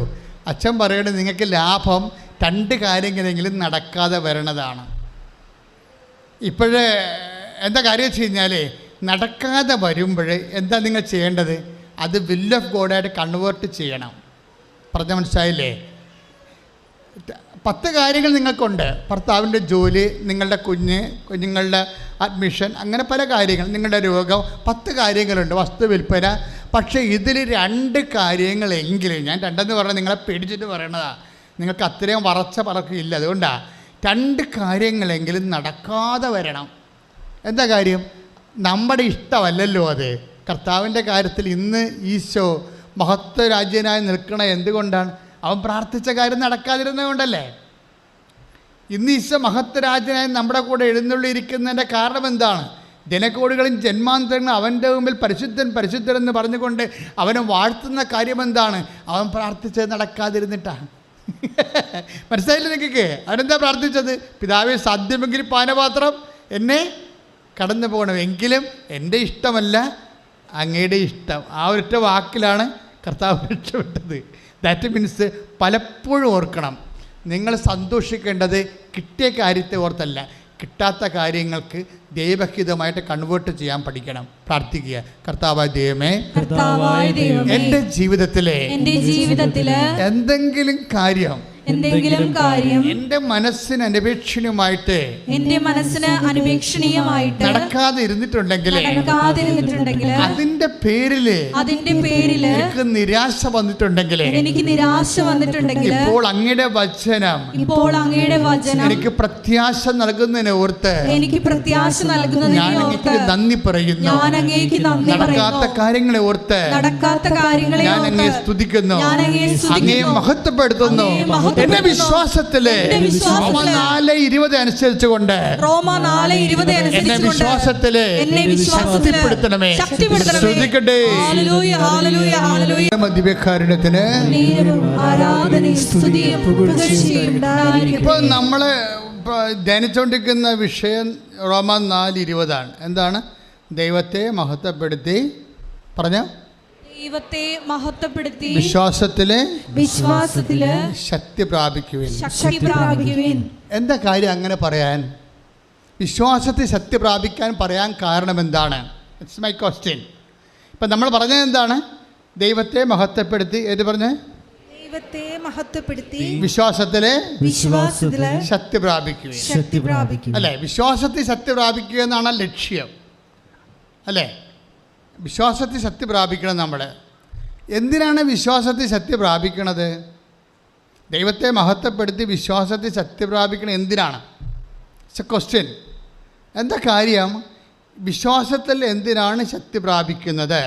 S1: അച്ഛൻ പറയണത് നിങ്ങൾക്ക് ലാഭം 2 കാര്യങ്ങളെങ്കിലും നടക്കാതെ വരണതാണ്. ഇപ്പോഴേ എന്താ കാര്യം വെച്ച് കഴിഞ്ഞാൽ നടക്കാതെ വരുമ്പോൾ എന്താ നിങ്ങൾ ചെയ്യേണ്ടത്? അത് വിൽ ഓഫ് ഗോഡായിട്ട് കൺവേർട്ട് ചെയ്യണം. പറഞ്ഞ മനസ്സിലായില്ലേ? 10 കാര്യങ്ങൾ നിങ്ങൾക്കുണ്ട്. ഭർത്താവിൻ്റെ ജോലി, നിങ്ങളുടെ കുഞ്ഞുങ്ങളുടെ അഡ്മിഷൻ, അങ്ങനെ പല കാര്യങ്ങൾ, നിങ്ങളുടെ രോഗം, 10 കാര്യങ്ങളുണ്ട്, വസ്തു വിൽപ്പന. പക്ഷേ ഇതിൽ 2 കാര്യങ്ങളെങ്കിലും, ഞാൻ 2 പറഞ്ഞാൽ നിങ്ങളെ പേടിച്ചിട്ട് പറയണതാണ്, നിങ്ങൾക്ക് അത്രയും വറച്ച പറക്കില്ല, അതുകൊണ്ടാണ് 2 കാര്യങ്ങളെങ്കിലും നടക്കാതെ വരണം. എന്താ കാര്യം? നമ്മുടെ ഇഷ്ടമല്ലല്ലോ അത്. കർത്താവിൻ്റെ കാര്യത്തിൽ ഇന്ന് ഈശോ മഹത്വരാജ്യനായി നിൽക്കണ എന്തുകൊണ്ടാണ്? അവൻ പ്രാർത്ഥിച്ച കാര്യം നടക്കാതിരുന്നത് കൊണ്ടല്ലേ. ഇന്ന് ഈശോ മഹത്വരാജ്യനായി നമ്മുടെ കൂടെ എഴുന്നള്ളിയിരിക്കുന്നതിൻ്റെ കാരണം എന്താണ്? ജനകോടികളും ജന്മാന്തരങ്ങളും അവൻ്റെ മുമ്പിൽ പരിശുദ്ധൻ പരിശുദ്ധൻ എന്ന് പറഞ്ഞുകൊണ്ട് അവനെ വാഴ്ത്തുന്ന കാര്യം എന്താണ്? അവൻ പ്രാർത്ഥിച്ചത് നടക്കാതിരുന്നിട്ടാണ്. മനസ്സിലായില്ല നിങ്ങൾക്ക്? അവനെന്താ പ്രാർത്ഥിച്ചത്? പിതാവേ, സാധ്യമെങ്കിൽ പാനപാത്രം എന്നെ കടന്നു പോകണം, എങ്കിലും എൻ്റെ ഇഷ്ടമല്ല അങ്ങയുടെ ഇഷ്ടം. ആ ഒരൊറ്റ വാക്കിലാണ് കർത്താവ് രക്ഷപ്പെട്ടത്. ദാറ്റ് മീൻസ് പലപ്പോഴും ഓർക്കണം, നിങ്ങൾ സന്തോഷിക്കേണ്ടത് കിട്ടിയ കാര്യത്തെ ഓർത്തല്ല, കിട്ടാത്ത കാര്യങ്ങൾക്ക് ദൈവഹിതമായിട്ട് കൺവേർട്ട് ചെയ്യാൻ പഠിക്കണം. പ്രാർത്ഥിക്കുക. കർത്താവായ ദൈവമേ, എൻ്റെ ജീവിതത്തിലെ എന്തെങ്കിലും കാര്യം എൻ്റെ മനസ്സിന് അനപേക്ഷണീയമായിട്ട് നടക്കാതെ ഇരുന്നിട്ടുണ്ടെങ്കിൽ അതിന്റെ പേരില് എനിക്ക് നിരാശ വന്നിട്ടുണ്ടെങ്കിൽ ഇപ്പോൾ അങ്ങയുടെ വചനം എനിക്ക് പ്രത്യാശ നൽകുന്നതിനെ ഓർത്ത് ഞാൻ അങ്ങേക്ക് നന്ദി പറയുന്നു. നടക്കാത്ത കാര്യങ്ങളെ ഓർത്ത് ഞാൻ അങ്ങയെ സ്തുതിക്കുന്നു, അങ്ങയെ മഹത്വപ്പെടുത്തുന്നു. എന്റെ വിശ്വാസത്തില് റോമ 4:20 അനുസരിച്ചുകൊണ്ട് എന്നെ വിശ്വാസത്തില് ശക്തിപ്പെടുത്തണമേ. ശ്രദ്ധിക്കട്ടെ. ദിവ്യകാരുണ്യത്തിന് ഇപ്പൊ നമ്മള് ധ്യാനിച്ചുകൊണ്ടിരിക്കുന്ന വിഷയം റോമ 4:20 എന്താണ്? ദൈവത്തെ മഹത്വപ്പെടുത്തി പറഞ്ഞ
S2: ദൈവത്തെ മഹത്വപ്പെടുത്തി
S1: വിശ്വാസത്തില് ശക്തി പ്രാപിക്കുവിൻ. എന്താ കാര്യം അങ്ങനെ പറയാൻ? വിശ്വാസത്തിൽ ശക്തി പ്രാപിക്കാൻ പറയാൻ കാരണം എന്താണ്? It's my question. ഇപ്പം നമ്മൾ പറഞ്ഞത് എന്താണ്? ദൈവത്തെ മഹത്വപ്പെടുത്തി. ഏത് പറഞ്ഞ്?
S4: ദൈവത്തെ മഹത്വപ്പെടുത്തി
S1: വിശ്വാസത്തില് ശക്തി പ്രാപിക്കുവിൻ. അല്ലേ? വിശ്വാസത്തിൽ ശക്തി പ്രാപിക്കുക എന്നാണ് ലക്ഷ്യം, അല്ലേ? വിശ്വാസത്തിൽ ശക്തി പ്രാപിക്കണം. നമ്മൾ എന്തിനാണ് വിശ്വാസത്തിൽ ശക്തി പ്രാപിക്കണത്? ദൈവത്തെ മഹത്വപ്പെടുത്തി വിശ്വാസത്തിൽ ശക്തി പ്രാപിക്കണം എന്തിനാണ്? It's a question. എന്താ കാര്യം? വിശ്വാസത്തിൽ എന്തിനാണ് ശക്തി പ്രാപിക്കുന്നത്?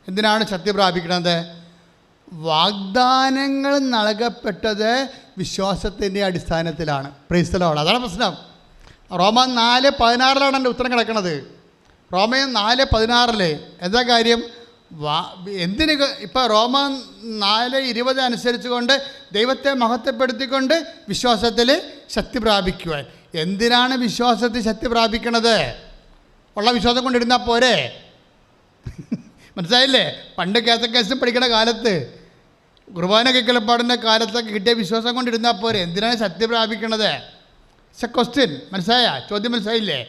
S1: എന്തിനാണ് ശക്തി പ്രാപിക്കുന്നത്? വാഗ്ദാനങ്ങൾ നൽകപ്പെട്ടത് വിശ്വാസത്തിൻ്റെ അടിസ്ഥാനത്തിലാണ്. Praise the Lord. അതാണ് പ്രശ്നം. റോമ 4:16 എൻ്റെ ഉത്തരം കിടക്കുന്നത്. റോമൻ 4:16 എന്താ കാര്യം? എന്തിന്? ഇപ്പോൾ റോമ 4:20 അനുസരിച്ച് കൊണ്ട് ദൈവത്തെ മഹത്വപ്പെടുത്തിക്കൊണ്ട് വിശ്വാസത്തിൽ ശക്തി പ്രാപിക്കുവാൻ. എന്തിനാണ് വിശ്വാസത്തിൽ ശക്തി പ്രാപിക്കണത്? ഉള്ള വിശ്വാസം കൊണ്ടിരുന്നാൽ പോരെ? മനസ്സിലായില്ലേ? പണ്ട് കേസക്കേസും പഠിക്കുന്ന കാലത്ത്, കുർബാന കേൾക്കലപ്പാടിൻ്റെ കാലത്തൊക്കെ കിട്ടിയ വിശ്വാസം കൊണ്ടിരുന്നാൽ പോരെ? എന്തിനാണ് ശക്തി പ്രാപിക്കണത്? It's a question. മനസ്സിലായ? ചോദ്യം മനസ്സിലായില്ലേ?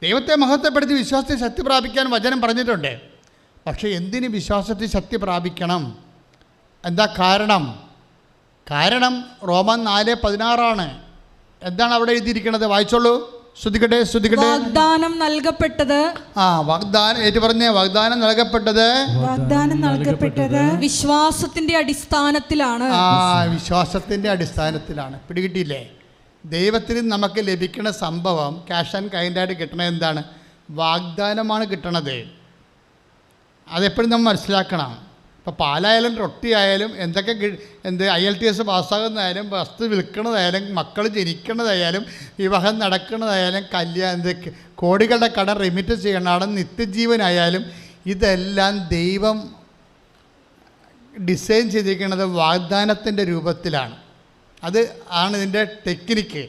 S1: ദൈവത്തെ മഹത്വപ്പെടുത്തി വിശ്വാസത്തിൽ ശക്തി പ്രാപിക്കാൻ വചനം പറഞ്ഞിട്ടുണ്ട്. പക്ഷേ എന്തിന് വിശ്വാസത്തിൽ ശക്തി പ്രാപിക്കണം? എന്താ കാരണം? കാരണം റോമൻ 4:16 എന്താണ് അവിടെ എഴുതിയിരിക്കുന്നത്? വായിച്ചോളൂ. ശ്രദ്ധിക്കട്ടെ.
S2: വാഗ്ദാനം നൽകപ്പെട്ടത്.
S1: വാഗ്ദാനം ഏറ്റു പറഞ്ഞേ. വാഗ്ദാനം നൽകപ്പെട്ടത്
S2: വിശ്വാസത്തിന്റെ അടിസ്ഥാനത്തിലാണ്.
S1: വിശ്വാസത്തിന്റെ അടിസ്ഥാനത്തിലാണ്. പിടികിട്ടിയില്ലേ? ദൈവത്തിന് നമുക്ക് ലഭിക്കുന്ന സംഭവം ക്യാഷ് ആൻഡ് കൈൻഡായിട്ട് കിട്ടണത് എന്താണ്? വാഗ്ദാനമാണ് കിട്ടണത്. അതെപ്പോഴും നമ്മൾ മനസ്സിലാക്കണം. ഇപ്പോൾ പാലായാലും റൊട്ടി ആയാലും എന്തൊക്കെ IELTS പാസ്സാകുന്നതായാലും വസ്തു വിൽക്കുന്നതായാലും മക്കൾ ജനിക്കുന്നതായാലും വിവാഹം നടക്കുന്നതായാലും കല്യാണം കോടികളുടെ കടം റെമിറ്റ് ചെയ്യണം നിത്യജീവനായാലും ഇതെല്ലാം ദൈവം ഡിസൈൻ ചെയ്തിരിക്കുന്നത് വാഗ്ദാനത്തിൻ്റെ രൂപത്തിലാണ്. അത് ആണ് ഇതിൻ്റെ ടെക്നിക്ക്.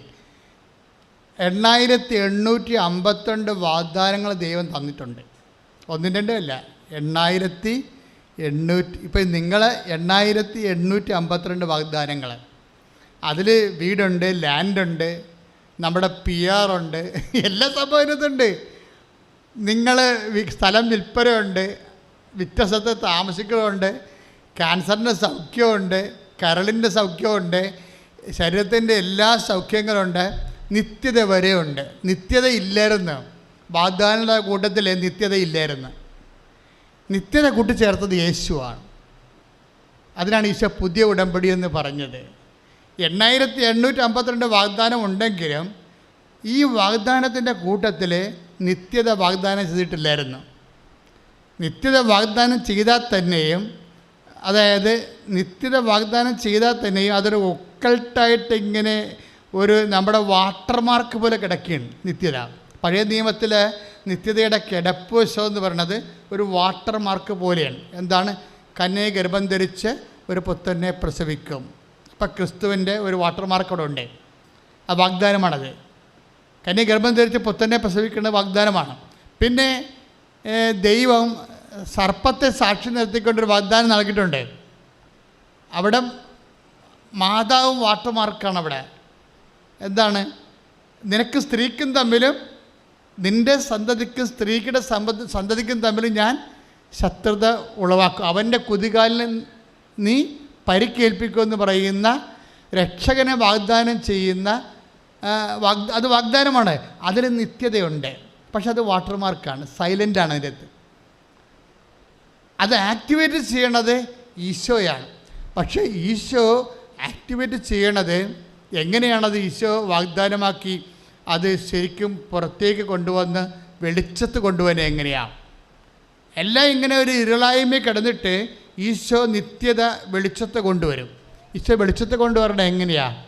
S1: 8852 വാഗ്ദാനങ്ങൾ ദൈവം തന്നിട്ടുണ്ട്. 1-2 അല്ല, 8800. ഇപ്പം നിങ്ങൾ 8852 വാഗ്ദാനങ്ങൾ. അതിൽ വീടുണ്ട്, ലാൻഡുണ്ട്, നമ്മുടെ PR ഉണ്ട്, എല്ലാ സംഭവം ഇതിനകത്തുണ്ട്. നിങ്ങൾ സ്ഥലം വിൽപ്പനയുണ്ട്, വിറ്റ സ്ഥലത്ത് താമസിക്കുന്നുണ്ട്, ക്യാൻസറിൻ്റെ സൗഖ്യമുണ്ട്, കരളിൻ്റെ സൗഖ്യമുണ്ട്, ശരീരത്തിൻ്റെ എല്ലാ സൗഖ്യങ്ങളുണ്ട്, നിത്യത വരെയുണ്ട്. നിത്യത ഇല്ലായിരുന്നു. വാഗ്ദാനങ്ങളുടെ കൂട്ടത്തിൽ നിത്യത ഇല്ലായിരുന്നു. നിത്യത കൂട്ടിച്ചേർത്തത് യേശുവാണ്. അതിനാണ് ഈശോ പുതിയ ഉടമ്പടി എന്ന് പറഞ്ഞത്. 8852 വാഗ്ദാനം ഉണ്ടെങ്കിലും ഈ വാഗ്ദാനത്തിൻ്റെ കൂട്ടത്തിൽ നിത്യത വാഗ്ദാനം ചെയ്തിട്ടില്ലായിരുന്നു. നിത്യത വാഗ്ദാനം ചെയ്താൽ തന്നെയും, അതായത് നിത്യത വാഗ്ദാനം ചെയ്താൽ തന്നെയും അതൊരു ഒക്കൾട്ടായിട്ട് ഇങ്ങനെ ഒരു നമ്മുടെ വാട്ടർമാർക്ക് പോലെ കിടക്കുകയാണ് നിത്യത. പഴയ നിയമത്തിൽ നിത്യതയുടെ കിടപ്പ് വശം എന്ന് പറയുന്നത് ഒരു വാട്ടർമാർക്ക് പോലെയാണ്. എന്താണ്? കന്യക ഗർഭം ധരിച്ച് ഒരു പുത്രനെ പ്രസവിക്കും. അപ്പം ക്രിസ്തുവിൻ്റെ ഒരു വാട്ടർമാർക്ക് അവിടെ ഉണ്ട്. ആ വാഗ്ദാനമാണത്. കന്യക ഗർഭം ധരിച്ച് പുത്രനെ പ്രസവിക്കുന്ന വാഗ്ദാനമാണ്. പിന്നെ ദൈവം സർപ്പത്തെ സാക്ഷി നിർത്തിക്കൊണ്ടൊരു വാഗ്ദാനം നൽകിയിട്ടുണ്ട്. അവിടെ മാതാവും വാട്ടർമാർക്കാണ്. അവിടെ എന്താണ്? നിനക്ക് സ്ത്രീക്കും തമ്മിലും നിൻ്റെ സന്തതിക്കും സ്ത്രീയുടെ സന്തതിക്കും തമ്മിലും ഞാൻ ശത്രുത ഉളവാക്കും, അവൻ്റെ കുതികാലിന് നീ പരിക്കേൽപ്പിക്കുമെന്ന് പറയുന്ന രക്ഷകനെ വാഗ്ദാനം ചെയ്യുന്ന അത് വാഗ്ദാനമാണ്. അതിൽ നിത്യതയുണ്ട്. പക്ഷെ അത് വാട്ടർമാർക്കാണ്, സൈലൻ്റാണ്. അതിൻ്റെ അകത്ത് അത് ആക്ടിവേറ്റ് ചെയ്യണത് ഈശോയാണ്. പക്ഷേ ഈശോ ആക്ടിവേറ്റ് ചെയ്യണത് എങ്ങനെയാണത്? ഈശോ വാഗ്ദാനമാക്കി അത് ശരിക്കും പുറത്തേക്ക് കൊണ്ടുവന്ന് വെളിച്ചത്ത് കൊണ്ടുപോകാൻ എങ്ങനെയാണ്? എല്ലാം ഇങ്ങനെ ഒരു ഇരുളായ്മ കിടന്നിട്ട് ഈശോ നിത്യത വെളിച്ചത്ത് കൊണ്ടുവരും. ഈശോ വെളിച്ചത്ത് കൊണ്ടുവരണം എങ്ങനെയാണ്?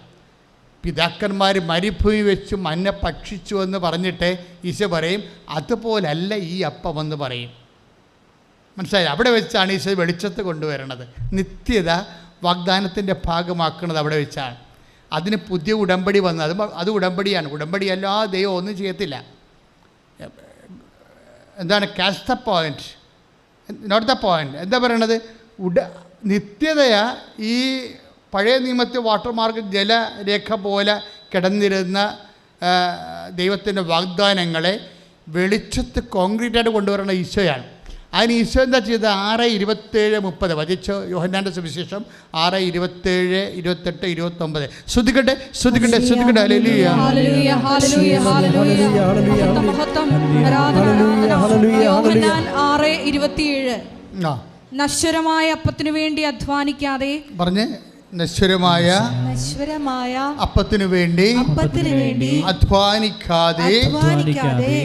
S1: പിതാക്കന്മാർ മരുഭൂമി വെച്ച് മഞ്ഞ ഭക്ഷിച്ചു എന്ന് പറഞ്ഞിട്ട് ഈശോ പറയും അതുപോലല്ല ഈ അപ്പം എന്ന് പറയും. മനസ്സിലായി? അവിടെ വെച്ചാണ് ഈശോ വെളിച്ചത്ത് കൊണ്ടുവരണത്. നിത്യത വാഗ്ദാനത്തിൻ്റെ ഭാഗമാക്കുന്നത് അവിടെ വെച്ചാണ്. അതിന് പുതിയ ഉടമ്പടി വന്നത്. അത് ഉടമ്പടിയാണ്. ഉടമ്പടി എല്ലാ ദൈവം ഒന്നും ചെയ്യത്തില്ല. എന്താണ്? Catch the point, note the point. എന്താ പറയണത്? നിത്യതയാ ഈ പഴയ നിയമത്തിൽ വാട്ടർമാർക്ക് ജലരേഖ പോലെ കിടന്നിരുന്ന ദൈവത്തിൻ്റെ വാഗ്ദാനങ്ങളെ വെളിച്ചത്ത് കോൺക്രീറ്റായിട്ട് കൊണ്ടുവരുന്ന ഈശോയാണ്. അതിന് ഈശോ എന്താ ചെയ്തത്? 6:27-30 വചിച്ചോ യോഹന്നാൻ്റെ സുവിശേഷം 6:27-28-29. ശ്രദ്ധിക്കട്ടെ, ശ്രദ്ധിക്കട്ടെ, ശ്രദ്ധിക്കട്ടെ. ഹല്ലേലൂയ,
S2: ഹല്ലേലൂയ, ഹല്ലേലൂയ, ഹല്ലേലൂയ, മഹത്വം, യോഹന്നാൻ 6:27. നശ്വരമായ അപ്പത്തിനു വേണ്ടി അധ്വാനിക്കാതെ പറഞ്ഞ് നശ്വരമായ അപ്പത്തിനു വേണ്ടി അധ്വാനിക്കാതെ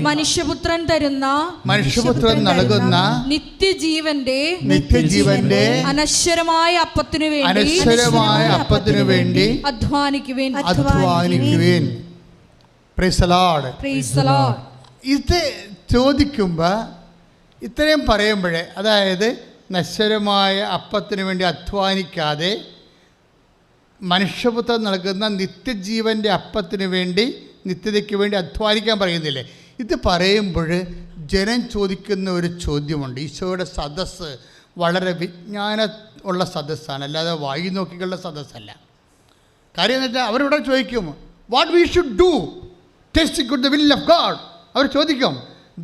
S2: മനുഷ്യപുത്രൻ നൽകുന്ന നിത്യജീവന്റെ അനശ്വരമായ അപ്പത്തിനു വേണ്ടി അധ്വാനിക്കുവേൻ.
S1: Praise the Lord. ഇത് ചോദിക്കുമ്പോൾ ഇത്രയും പറയുമ്പോഴേ, അതായത് നശ്വരമായ അപ്പത്തിനു വേണ്ടി അധ്വാനിക്കാതെ മനുഷ്യപുത്രൻ നൽകുന്ന നിത്യജീവൻ്റെ അപ്പത്തിന് വേണ്ടി, നിത്യതയ്ക്ക് വേണ്ടി അധ്വാനിക്കാൻ പറയുന്നില്ലേ? ഇത് പറയുമ്പോൾ ജനം ചോദിക്കുന്ന ഒരു ചോദ്യമുണ്ട്. ഈശോയുടെ സദസ്സ് വളരെ വിജ്ഞാന ഉള്ള സദസ്സാണ്, അല്ലാതെ വായി നോക്കിയുള്ള സദസ്സല്ല. കാര്യം എന്ന് വെച്ചാൽ അവരിവിടെ ചോദിക്കും what we should do test good the will of God. അവർ ചോദിക്കും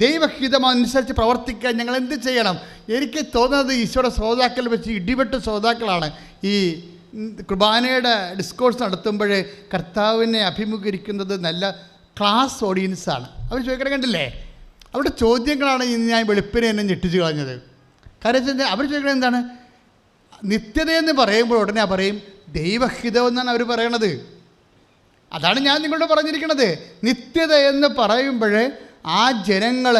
S1: ദൈവഹിതമനുസരിച്ച് പ്രവർത്തിക്കാൻ ഞങ്ങൾ എന്ത് ചെയ്യണം? എനിക്ക് തോന്നുന്നത് ഈശോയുടെ ശ്രോതാക്കൾ വെച്ച് ഇടിപെട്ട ശ്രോതാക്കളാണ് ഈ കുർബാനയുടെ ഡിസ്കോഴ്സ് നടത്തുമ്പോൾ കർത്താവിനെ അഭിമുഖീകരിക്കുന്നത് നല്ല ക്ലാസ് ഓഡിയൻസാണ്. അവർ ചോദിക്കണം, കണ്ടില്ലേ? അവരുടെ ചോദ്യങ്ങളാണ് ഇന്ന് ഞാൻ വെളുപ്പിനെ എന്നെ ഞെട്ടിച്ച് കളഞ്ഞത്. കാര്യം അവർ ചോദിക്കുന്നത് എന്താണ്? നിത്യതയെന്ന് പറയുമ്പോൾ ഉടനെ പറയും ദൈവഹിതം എന്നാണ് അവർ പറയണത്. അതാണ് ഞാൻ നിങ്ങളോട് പറഞ്ഞിരിക്കുന്നത്. നിത്യത എന്ന് പറയുമ്പോൾ ആ ജനങ്ങൾ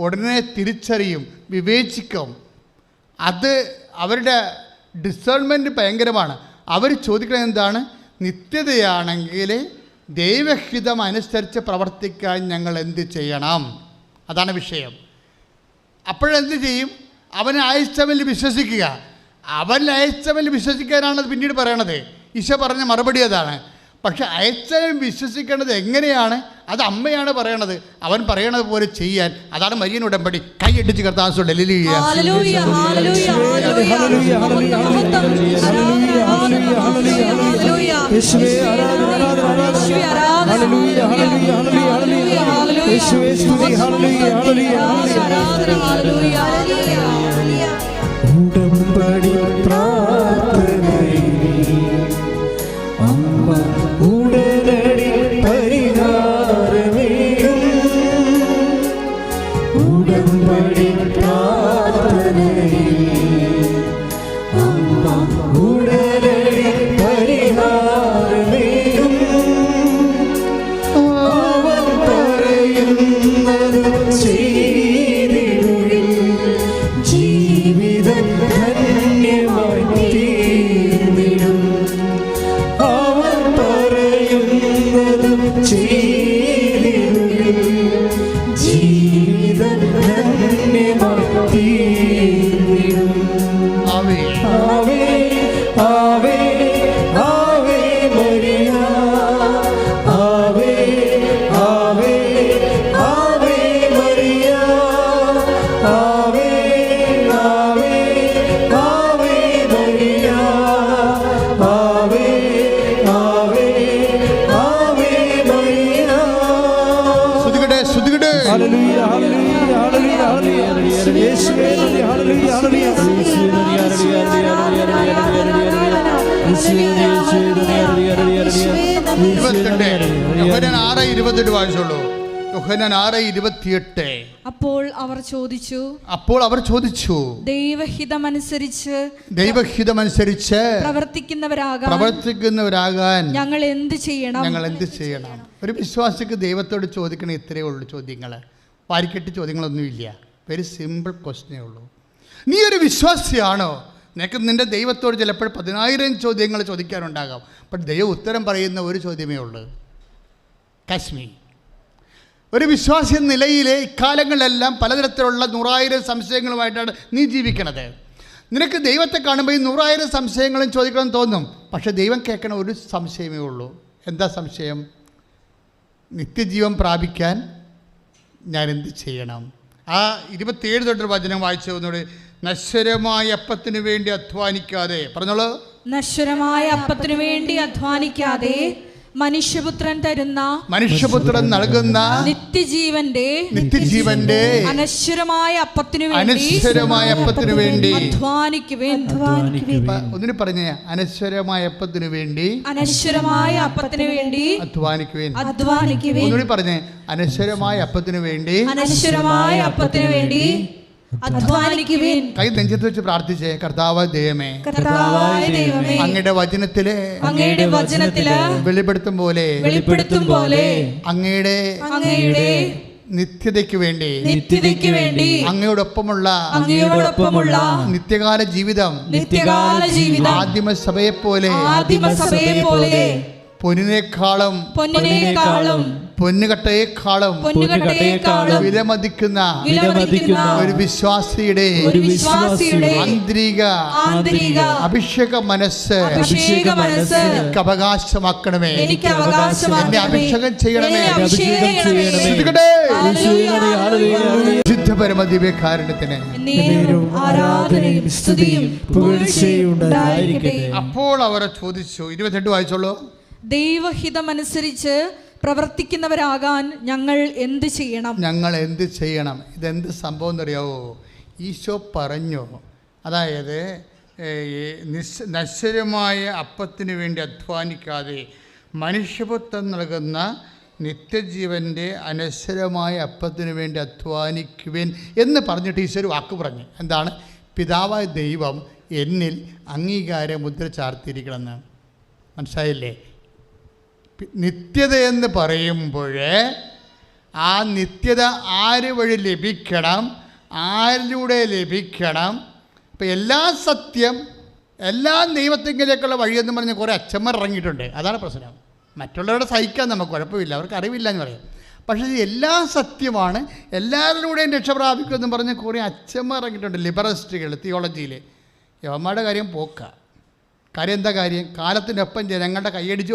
S1: ഉടനെ തിരിച്ചറിയും, വിവേചിക്കും. അത് അവരുടെ ഡിസേൺമെൻറ്റ് ഭയങ്കരമാണ്. അവർ ചോദിക്കുന്നത് എന്താണ്? നിത്യതയാണെങ്കിൽ ദൈവഹിതം അനുസരിച്ച് പ്രവർത്തിക്കാൻ ഞങ്ങൾ എന്ത് ചെയ്യണം? അതാണ് വിഷയം. അപ്പോഴെന്ത് ചെയ്യും? അവൻ അയച്ചവനിൽ വിശ്വസിക്കുക. അവൻ അയച്ചവനിൽ വിശ്വസിക്കാനാണ് പിന്നീട് പറയണത്. ഈശോ പറഞ്ഞ മറുപടി അതാണ്. പക്ഷെ അയച്ചവൻ വിശ്വസിക്കേണ്ടത് എങ്ങനെയാണ്? അത് അമ്മയാണ് പറയണത്. അവൻ പറയണത് പോലെ ചെയ്യാൻ. അതാണ് മരിയൻ ഉടമ്പടി. കൈയടിച്ച് കർത്താവ്
S2: ഹല്ലേലൂയ.
S3: യേശുവേ സ്തുതി. ഹല്ലേലൂയ ഹല്ലേലൂയ
S2: ഹല്ലേലൂയ ഹല്ലേലൂയ.
S3: ഉടമ്പടി പ്രാർത്ഥനയിൽ അമ്മ ഉടനടി പരിഹാരമേകും. ഉടമ്പടി പ്രാർത്ഥനയിൽ അമ്മ ഉടനടി പരിഹാരമേകും. അവൻ പറയുന്നത് ചെയ്തിടുകിൽ ജീവിതം ധന്യമായി തീർന്നിടും. അവൻ പറയുന്നത് ചെയ്തിടുകിൽ ജീവിതം ധന്യമായി തീർന്നിടും.
S1: ആവേ
S3: ആവേ ആവേ ആവേ മരിയ. ആവേ ആവേ ആവേ മരിയ. ആവേ ആവേ ആവേ മരിയ. ആവേ ആവേ ആവേ മരിയ.
S1: ശ്രുതികട്ടെ ശ്രുതികട്ടെ.
S3: ഹല്ലേലൂയ ഹല്ലേലൂയ ഹല്ലേലൂയ ഹല്ലേലൂയ. യേശുവേ നന്ദി. ഹല്ലേലൂയ ഹല്ലേലൂയ. യേശുവേ നന്ദി. ഹല്ലേലൂയ ഹല്ലേലൂയ യേശുവേ നന്ദി. യേശുവേ നന്ദി. ഹല്ലേലൂയ ഹല്ലേലൂയ.
S1: 22 യോഹന്നാൻ 6:28 വായിച്ചോളൂ. യോഹന്നാൻ 6:28.
S2: അപ്പോൾ അവർ ചോദിച്ചു,
S1: ദൈവഹിതമനുസരിച്ച്
S2: പ്രവർത്തിക്കുന്നവരാകാൻ ഞങ്ങൾ എന്ത്
S1: ചെയ്യണം? ഒരു വിശ്വാസിക്ക് ദൈവത്തോട് ചോദിക്കണ ഇത്രയേ ഉള്ളൂ ചോദ്യങ്ങൾ. വാരിക്കെട്ടി ചോദ്യങ്ങളൊന്നുമില്ല. വെരി സിമ്പിൾ ക്വസ്റ്റ്യനേ ഉള്ളൂ. നീ ഒരു വിശ്വാസിയാണോ? നിനക്ക് നിൻ്റെ ദൈവത്തോട് ചിലപ്പോൾ 10,000 ചോദ്യങ്ങൾ ചോദിക്കാനുണ്ടാകാം. പക്ഷെ ദൈവം ഉത്തരം പറയുന്ന ഒരു ചോദ്യമേ ഉള്ളൂ, കാശ്മീർ. ഒരു വിശ്വാസി എന്ന നിലയിൽ ഇക്കാലങ്ങളിലെല്ലാം പലതരത്തിലുള്ള 100,000 സംശയങ്ങളുമായിട്ടാണ് നീ ജീവിക്കണത്. നിനക്ക് ദൈവത്തെ കാണുമ്പോൾ ഈ 100,000 സംശയങ്ങളും ചോദിക്കണം തോന്നും. പക്ഷേ ദൈവം കേൾക്കണ ഒരു സംശയമേ ഉള്ളൂ. എന്താ സംശയം? നിത്യജീവൻ പ്രാപിക്കാൻ ഞാൻ എന്ത് ചെയ്യണം? ആ 27 തൊട്ടൊരു വചനം വായിച്ചു ഒന്നുകൂടി. നശ്വരമായ അപ്പത്തിനു വേണ്ടി അധ്വാനിക്കാതെ, പറഞ്ഞോളൂ.
S2: നശ്വരമായ അപ്പത്തിനു വേണ്ടി അധ്വാനിക്കാതെ മനുഷ്യപുത്രൻ നൽകുന്ന നിത്യജീവന്റെ അനശ്വരമായ അപ്പത്തിനു
S1: വേണ്ടി
S2: അധ്വാനിക്കുവേൻ.
S1: ഒന്നിനു പറഞ്ഞേ, അനശ്വരമായ അപ്പത്തിനു വേണ്ടി അധ്വാനിക്കുവേൻ. ഒന്നുകൂടി പറഞ്ഞേ, അനശ്വരമായ അപ്പത്തിനു വേണ്ടി
S2: അധ്വാനിക്കുവേൻ.
S1: കൈ നെഞ്ചത്ത് വെച്ച് പ്രാർത്ഥിച്ചേ. കർത്താവായ ദൈവമേ, അങ്ങയുടെ വചനത്തിലെ വെളിപ്പെടുത്തും പോലെ അങ്ങയുടെ നിത്യതയ്ക്ക് വേണ്ടി അങ്ങയോടൊപ്പമുള്ള നിത്യകാല ജീവിതം ആദിമസഭയെ പോലെ പൊന്നിനേക്കാളും പൊന്നുകട്ടയേക്കാളും വിലമതിക്കുന്ന ഒരു വിശ്വാസിയുടെ ആന്തരിക അഭിഷേക മനസ്സ് എനിക്ക് അവകാശമാക്കണമേ. എന്നെ അഭിഷേകം ചെയ്യണമേ. ശുദ്ധപരമദിവ്യകാരുണ്യത്തിന് അപ്പോൾ അവർ ചോദിച്ചു. 28 വായിച്ചോളൂ.
S2: ദൈവഹിതമനുസരിച്ച് പ്രവർത്തിക്കുന്നവരാകാൻ ഞങ്ങൾ എന്ത് ചെയ്യണം?
S1: ഇതെന്ത് സംഭവം എന്നറിയാവോ? ഈശോ പറഞ്ഞു, അതായത് നശ്വരമായ അപ്പത്തിന് വേണ്ടി അധ്വാനിക്കാതെ മനുഷ്യപുത്രൻ നൽകുന്ന നിത്യജീവൻ്റെ അനശ്വരമായ അപ്പത്തിന് വേണ്ടി അധ്വാനിക്കുവേൻ എന്ന് പറഞ്ഞിട്ട് ഈശോ ഒരു വാക്ക് പറഞ്ഞു. എന്താണ്? പിതാവായ ദൈവം എന്നിൽ അംഗീകാര മുദ്ര ചാർത്തിയിരിക്കണമെന്ന്. മനസ്സിലായില്ലേ? നിത്യതയെന്ന് പറയുമ്പോൾ ആ നിത്യത ആര് വഴി ലഭിക്കണം, ആരിലൂടെ ലഭിക്കണം? ഇപ്പം എല്ലാ സത്യം, എല്ലാ ദൈവത്തെങ്കിലേക്കുള്ള വഴിയെന്ന് പറഞ്ഞ് കുറേ അച്ഛന്മാർ ഇറങ്ങിയിട്ടുണ്ട്. അതാണ് പ്രശ്നം. മറ്റുള്ളവരുടെ സഹിക്കാൻ നമുക്ക് കുഴപ്പമില്ല, അവർക്ക് അറിവില്ല എന്ന് പറയും. പക്ഷേ എല്ലാ സത്യമാണ്, എല്ലാവരിലൂടെയും രക്ഷ പ്രാപിക്കുമെന്ന് പറഞ്ഞ് കുറേ അച്ഛന്മാർ ഇറങ്ങിയിട്ടുണ്ട്. ലിബറലിസ്റ്റുകൾ തിയോളജിയിൽ. യവന്മാരുടെ കാര്യം പോക്ക. കാര്യം എന്താ കാര്യം? കാലത്തിനൊപ്പം ജനങ്ങളുടെ കൈയടിച്ച്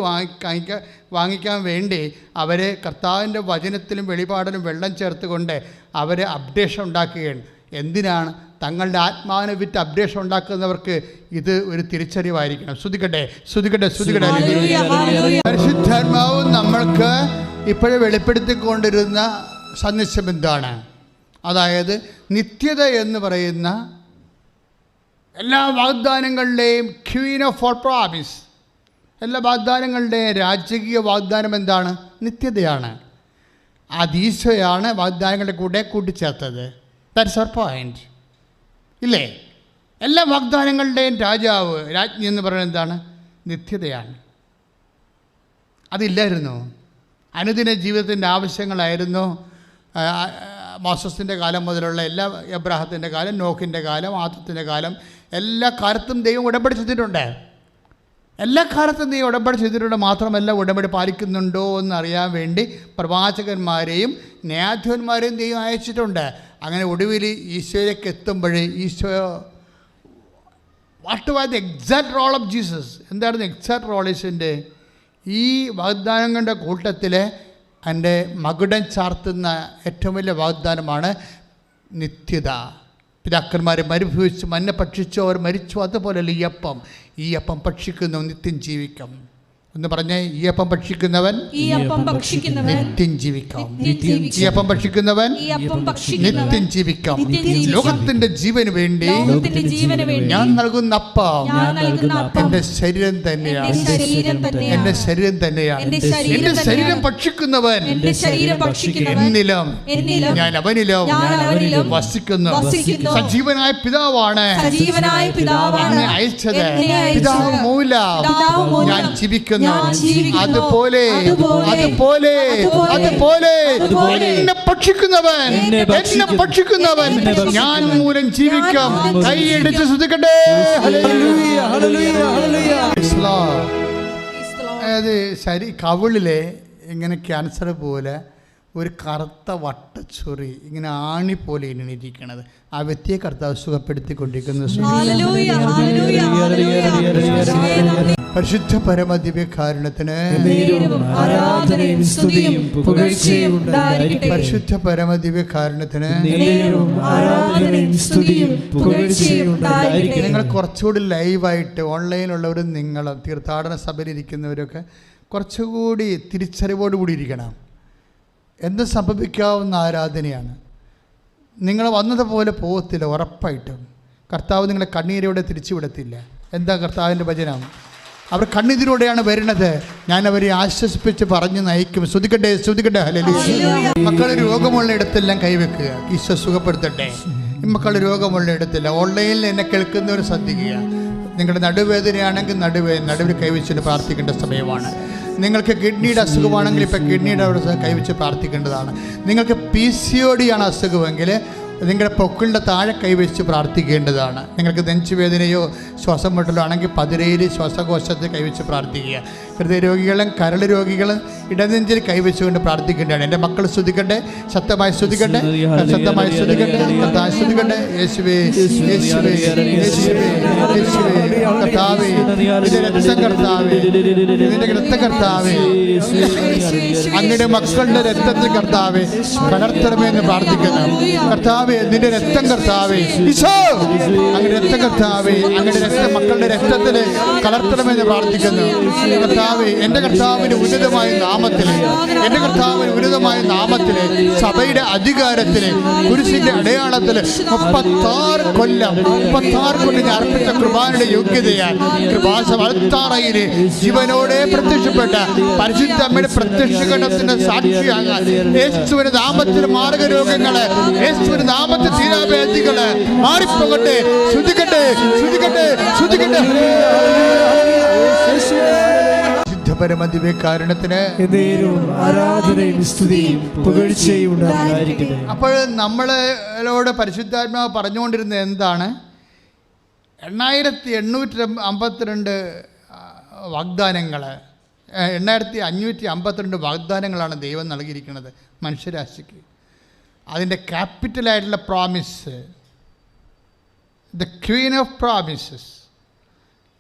S1: വാങ്ങിക്കാൻ വേണ്ടി അവർ കർത്താവിൻ്റെ വചനത്തിലും വെളിപാടിലും വെള്ളം ചേർത്തുകൊണ്ട് അവർ അപ്ഡേഷൻ ഉണ്ടാക്കുകയാണ്. എന്തിനാണ്? തങ്ങളുടെ ആത്മാവിനെ വിറ്റ് അപ്ഡേഷൻ ഉണ്ടാക്കുന്നവർക്ക് ഇത് ഒരു തിരിച്ചറിവായിരിക്കണം. ശ്രുതിക്കട്ടെ. പരിശുദ്ധാത്മാവും നമ്മൾക്ക് ഇപ്പോഴും വെളിപ്പെടുത്തിക്കൊണ്ടിരുന്ന സന്ദേശം എന്താണ്? അതായത് നിത്യത എന്ന് പറയുന്ന എല്ലാ വാഗ്ദാനങ്ങളുടെയും ക്വീൻ ഓഫ് ഓൾ പ്രോമിസ്, എല്ലാ വാഗ്ദാനങ്ങളുടെയും രാജകീയ വാഗ്ദാനം എന്താണ്? നിത്യതയാണ്. അത് ഈശോയാണ് വാഗ്ദാനങ്ങളുടെ കൂടെ കൂട്ടിച്ചേർത്തത്. ദാറ്റ്സ് അവർ പോയിന്റ്, ഇല്ലേ? എല്ലാ വാഗ്ദാനങ്ങളുടെയും രാജാവ്, രാജ്ഞി എന്ന് പറയുന്നത് എന്താണ്? നിത്യതയാണ്. അതില്ലായിരുന്നു. അനുദിന ജീവിതത്തിൻ്റെ ആവശ്യങ്ങളായിരുന്നു. മോസസിൻ്റെ കാലം മുതലുള്ള എല്ലാ, എബ്രാഹത്തിൻ്റെ കാലം, നോഹിൻ്റെ കാലം, ആദത്തിൻ്റെ കാലം, എല്ലാ കാലത്തും ദൈവം ഉടമ്പടി ചെയ്തിട്ടുണ്ട്. എല്ലാ കാലത്തും ദൈവം ഉടമ്പടി ചെയ്തിട്ടുണ്ട്. മാത്രമല്ല, ഉടമ്പടി പാലിക്കുന്നുണ്ടോ എന്നറിയാൻ വേണ്ടി പ്രവാചകന്മാരെയും ന്യായാധിപന്മാരെയും ദൈവം അയച്ചിട്ടുണ്ട്. അങ്ങനെ ഒടുവിൽ ഈശോയിലേക്ക് എത്തുമ്പോൾ ഈശോ, what was the exact role of Jesus? എന്തായിരുന്നു എക്സാക്ട് റോൾ ഈശോൻ്റെ? ഈ വാഗ്ദാനങ്ങളുടെ കൂട്ടത്തിൽ എൻ്റെ മകുടം ചാർത്തുന്ന ഏറ്റവും വലിയ വാഗ്ദാനമാണ് നിത്യത. പിതാക്കന്മാരെ മരുഭവിച്ച് മന്ന ഭക്ഷിച്ചു, അവർ മരിച്ചു. അതുപോലെയല്ല ഈ അപ്പം ഭക്ഷിക്കുന്നു നിത്യം ജീവിക്കും എന്ന് പറഞ്ഞേ. ഈ അപ്പം ഭക്ഷിക്കുന്നവൻ നിത്യം ജീവിക്കാം. ഈ അപ്പം ഭക്ഷിക്കുന്നവൻ നിത്യം ജീവിക്കാം. ലോകത്തിന്റെ ജീവന് വേണ്ടി ഞാൻ നൽകുന്ന അപ്പം എൻ്റെ ശരീരം തന്നെയാണ്. എൻ്റെ ശരീരം തന്നെയാണ്. എൻ്റെ ശരീരം ഭക്ഷിക്കുന്നവൻ എന്നിലും ഞാൻ അവനിലും വസിക്കുന്നു. സജീവനായ പിതാവാണ് എന്നെ അയച്ചത്. പിതാവ് മൂലം ഞാൻ ജീവിക്കുന്നു. അതുപോലെ എന്നെ ഭക്ഷിക്കുന്നവൻ ഞാൻ മൂലം ജീവിക്കാം. കൈയടിച്ച് ശ്രദ്ധിക്കട്ടെ. അതായത് കവിളിലെ ഇങ്ങനെ ക്യാൻസർ പോലെ ഒരു കറുത്ത വട്ടച്ചൊറി ഇങ്ങനെ ആണി പോലെ ഇരിക്കണത്, ആ വ്യക്തിയെ കർത്താവ് സുഖപ്പെടുത്തിക്കൊണ്ടിരിക്കുന്നു. പരിശുദ്ധ പരമദിവ്യകാരുണ്യത്തിന് പരിശുദ്ധ പരമദിവ്യകാരുണ്യത്തിന് നിങ്ങൾ കുറച്ചുകൂടി ലൈവായിട്ട് ഓൺലൈനിലുള്ളവരും നിങ്ങളും തീർത്ഥാടന സഭയിലിരിക്കുന്നവരൊക്കെ കുറച്ചുകൂടി തിരിച്ചറിവോടുകൂടി ഇരിക്കണം. എന്ത് സംഭവിക്കാവുന്ന ആരാധനയാണ്. നിങ്ങൾ വന്നതുപോലെ പോകത്തില്ല. ഉറപ്പായിട്ടും കർത്താവ് നിങ്ങളെ കണ്ണീരോടെ തിരിച്ചുവിടത്തില്ല. എന്താ കർത്താവിൻ്റെ വചനം? അവർ കണ്ണീരിലൂടെയാണ് വരുന്നത്. ഞാൻ അവരെ ആശ്വസിപ്പിച്ച് പറഞ്ഞു നയിക്കും. ശ്രുതിക്കട്ടെ. ഹല്ലേലൂയ. മക്കൾ രോഗമുള്ള ഇടത്തെല്ലാം കൈവെക്കുക. ഈശോ സുഖപ്പെടുത്തട്ടെ. മക്കൾ രോഗമുള്ള ഇടത്തില്ല. ഓൺലൈനിൽ എന്നെ കേൾക്കുന്നവർ ശ്രദ്ധിക്കുക. നിങ്ങളുടെ നടുവേദനയാണെങ്കിൽ നടുവിൽ കൈവച്ചിട്ട് പ്രാർത്ഥിക്കേണ്ട സമയമാണ്. നിങ്ങൾക്ക് കിഡ്നിയുടെ അസുഖമാണെങ്കിൽ ഇപ്പോൾ കിഡ്നിയുടെ അവിടെ കൈവച്ച് പ്രാർത്ഥിക്കേണ്ടതാണ്. നിങ്ങൾക്ക് PCOD ആണ് അസുഖമെങ്കിൽ നിങ്ങളുടെ പൊക്കിളിൻ്റെ താഴെ കൈവച്ച് പ്രാർത്ഥിക്കേണ്ടതാണ്. നിങ്ങൾക്ക് നെഞ്ചുവേദനയോ ശ്വാസം മുട്ടലോ ആണെങ്കിൽ പതിരയിൽ ശ്വാസകോശത്തിൽ കൈവച്ച് പ്രാർത്ഥിക്കുക. ഹൃദയരോഗികളും കരൾ രോഗികളും ഇടനെഞ്ചിൽ കൈവച്ചുകൊണ്ട് പ്രാർത്ഥിക്കേണ്ടതാണ്. എൻ്റെ മക്കൾ സ്തുതിക്കട്ടെ, ശക്തമായി സ്തുതിക്കട്ടെ, ശക്തമായി സ്തുതിക്കട്ടെ, സ്തുതിക്കട്ടെ. യേശുവേ, യേശുവേ, യേശുവേ, യേശുവേ, കർത്താവേ, ഇതിൻ്റെ രക്തം കർത്താവേ, ഇതിൻ്റെ രക്തം കർത്താവേ, അങ്ങയുടെ മക്കളുടെ രക്തത്തിൽ കർത്താവേ കലർത്തണമേ എന്ന് പ്രാർത്ഥിക്കുന്നു. കർത്താവേ, നിന്റെ രക്തം കർത്താവേ, ഈശോ അങ്ങയുടെ രക്തം കർത്താവേ, അങ്ങയുടെ രക്തം മക്കളുടെ രക്തത്തിൽ കലർത്തണമെന്ന് പ്രാർത്ഥിക്കുന്നു. കർത്താവേ, എൻ്റെ കർത്താവിൻ്റെ ഉന്നതമായ നാമത്തില്, എൻ്റെ കർത്താവിൻ്റെ ഉന്നതമായ നാമത്തില്, സഭയുടെ അധികാരത്തില്, കുരിശിന്റെ അടയാളത്തില് 36 കൊല്ലം ഞാൻ അർപ്പിച്ച കൃപാനയുടെ യോഗ്യതയാൽ കൃപാസമത്താറയില് ജീവനോടെ പ്രത്യക്ഷപ്പെട്ട പരിശുദ്ധ അമ്മയുടെ പ്രത്യക്ഷഗണത്തിന്റെ സാക്ഷിയാകാൻ യേശുവിന്റെ നാമത്തിൽ മാർഗരോഗങ്ങള്, യേശുവിന്റെ നാമത്തിൽ തീരാവേദികള് മാറിപ്പോകട്ടെ. ശ്രുതിക്കട്ടെ. പരമദിവ്യകാരുണ്യത്തിന്
S3: ആരാധനയും സ്തുതിയും പുകഴ്ചയും ഉണ്ടായിരിക്കട്ടെ.
S1: അപ്പോൾ നമ്മളോട് പരിശുദ്ധാത്മാവ് പറഞ്ഞുകൊണ്ടിരുന്നത് എന്താണ്? 8852 വാഗ്ദാനങ്ങൾ, 8552 വാഗ്ദാനങ്ങളാണ് ദൈവം നൽകിയിരിക്കുന്നത് മനുഷ്യരാശിക്ക്. അതിൻ്റെ ക്യാപിറ്റലായിട്ടുള്ള promise, the queen of promises,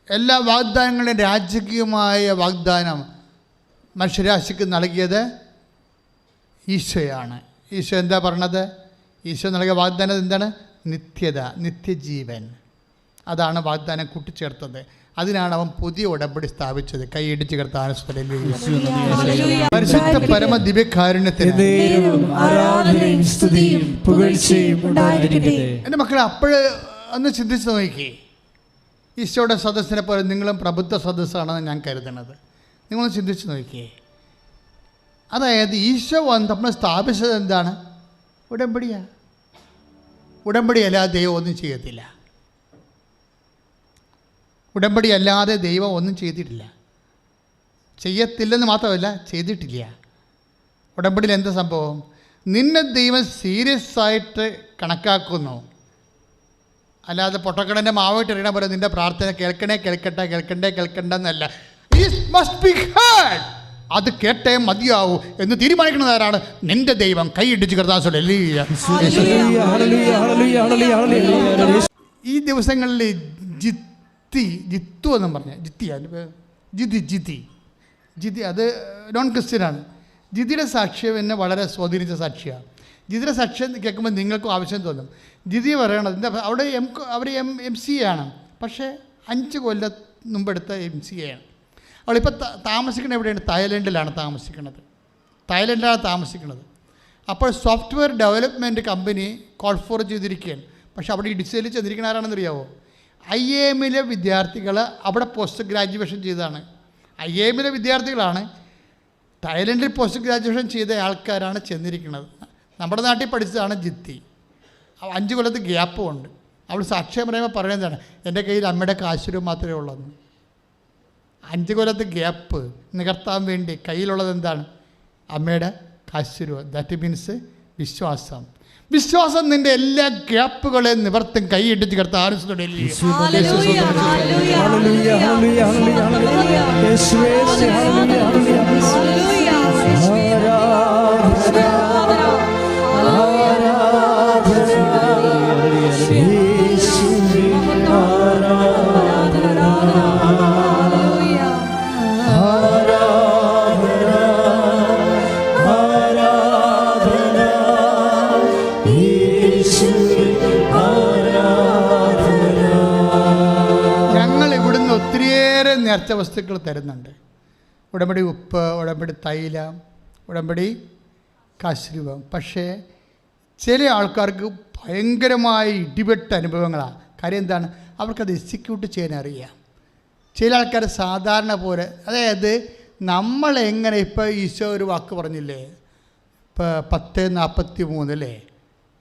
S1: എല്ലാ വാഗ്ദാനങ്ങളുടെയും രാജകീയമായ വാഗ്ദാനം മനുഷ്യരാശിക്ക് നൽകിയത് ഈശോയാണ്. ഈശോ എന്താ പറഞ്ഞത്? ഈശോ നൽകിയ വാഗ്ദാനം എന്താണ്? നിത്യത, നിത്യജീവൻ. അതാണ് വാഗ്ദാനം കൂട്ടിച്ചേർത്തത്. അതിനാണ് അവൻ പുതിയ ഉടമ്പടി സ്ഥാപിച്ചത്. കൈയിടിച്ച് കർത്താവിനെ
S2: ഹല്ലേലൂയ.
S1: പരിശുദ്ധ പരമ ദിവ്യകാരുണ്യത്തിന്
S3: ആരാധനയും സ്തുതിയും പുകഴ്ചയും ഉണ്ടായിരിക്കട്ടെ.
S1: എൻ്റെ മക്കളെ, അപ്പോഴ് ഒന്ന് ചിന്തിച്ച് നോക്കി. ഈശോയുടെ സദസ്സിനെ പോലെ നിങ്ങളും പ്രബുദ്ധ സദസ്സാണെന്ന് ഞാൻ കരുതണത്. നിങ്ങളൊന്ന് ചിന്തിച്ച് നോക്കിയേ. അതായത് ഈശോ വന്ന് നമ്മൾ സ്ഥാപിച്ചത് എന്താണ്? ഉടമ്പടിയാണ്. ഉടമ്പടി അല്ലാതെ ദൈവം ഒന്നും ചെയ്യത്തില്ല. ഉടമ്പടി അല്ലാതെ ദൈവം ഒന്നും ചെയ്തിട്ടില്ല. ചെയ്യത്തില്ലെന്ന് മാത്രമല്ല, ചെയ്തിട്ടില്ല. ഉടമ്പടിയിൽ എന്താ സംഭവം? നിന്നെ ദൈവം സീരിയസ് ആയിട്ട് കണക്കാക്കുന്നു. അല്ലാതെ പൊട്ടക്കടൻ്റെ മാവായിട്ട് എറിയണ പോലെ നിൻ്റെ പ്രാർത്ഥന കേൾക്കണ്ടെന്നല്ല. It must be heard. അത് കേട്ടേ മതിയാവൂ എന്ന് തീരുമാനിക്കുന്നതാരാണ്? നിന്റെ ദൈവം. കൈയിടിച്ച് കർത്താവ്. ഈ ദിവസങ്ങളിൽ ജിത്തു എന്നും പറഞ്ഞ ജിതി അത് നോൺ ക്രിസ്ത്യനാണ്. ജിതിയുടെ സാക്ഷ്യം എന്നെ വളരെ സ്വാധീനിച്ച സാക്ഷിയാണ്. ജിതിയുടെ സാക്ഷ്യം കേൾക്കുമ്പോൾ നിങ്ങൾക്കും ആവശ്യം തോന്നും. ജിതി പറയണത് അവിടെ അവർ MCA ആണ്, പക്ഷേ 5 കൊല്ലം മുമ്പെടുത്ത MCA ആണ്. അവളിപ്പോൾ താമസിക്കുന്നത് എവിടെയാണ്? തായ്ലൻഡിലാണ് താമസിക്കുന്നത്. അപ്പോൾ software development company call for ചെയ്തിരിക്കുകയാണ്. പക്ഷേ അവിടെ ഇടിച്ചയിൽ ചെന്നിരിക്കുന്ന ആരാണെന്നറിയാവോ? IIM-ലെ വിദ്യാർത്ഥികൾ അവിടെ പോസ്റ്റ് ഗ്രാജുവേഷൻ ചെയ്തതാണ്. IIM-ലെ വിദ്യാർത്ഥികളാണ്. തായ്ലൻഡിൽ പോസ്റ്റ് ഗ്രാജുവേഷൻ ചെയ്ത ആൾക്കാരാണ് ചെന്നിരിക്കുന്നത്. നമ്മുടെ നാട്ടിൽ പഠിച്ചതാണ് ജിത്തി. 5 കൊല്ലത്ത് ഗ്യാപ്പും ഉണ്ട്. അവൾ സാക്ഷ്യം പറയുമ്പോൾ പറയുന്നതാണ്, എൻ്റെ കയ്യിൽ അമ്മയുടെ കാശുരൂപം മാത്രമേ ഉള്ളൂ. 5 കൊല്ലത്ത് ഗ്യാപ്പ് നികർത്താൻ വേണ്ടി കയ്യിലുള്ളത് എന്താണ്? അമ്മയുടെ കാശുരൂപം. ദാറ്റ് മീൻസ് വിശ്വാസം. വിശ്വാസം നിൻ്റെ എല്ലാ ഗ്യാപ്പുകളെ നിവർത്തും. കൈയിടിച്ച് കർത്താവിനെ നേർച്ച വസ്തുക്കൾ തരുന്നുണ്ട്. ഉടമ്പടി ഉപ്പ്, ഉടമ്പടി തൈലം, ഉടമ്പടി കാശുരൂപം. പക്ഷേ ചില ആൾക്കാർക്ക് ഭയങ്കരമായ ഇടിവെട്ട അനുഭവങ്ങളാണ്. കാര്യം എന്താണ്? അവർക്കത് എക്സിക്യൂട്ട് ചെയ്യാൻ അറിയാം. ചില ആൾക്കാർ സാധാരണ പോലെ, അതായത് നമ്മളെങ്ങനെ, ഇപ്പോൾ ഈശോ ഒരു വാക്ക് പറഞ്ഞില്ലേ, ഇപ്പോൾ 10:43 അല്ലേ,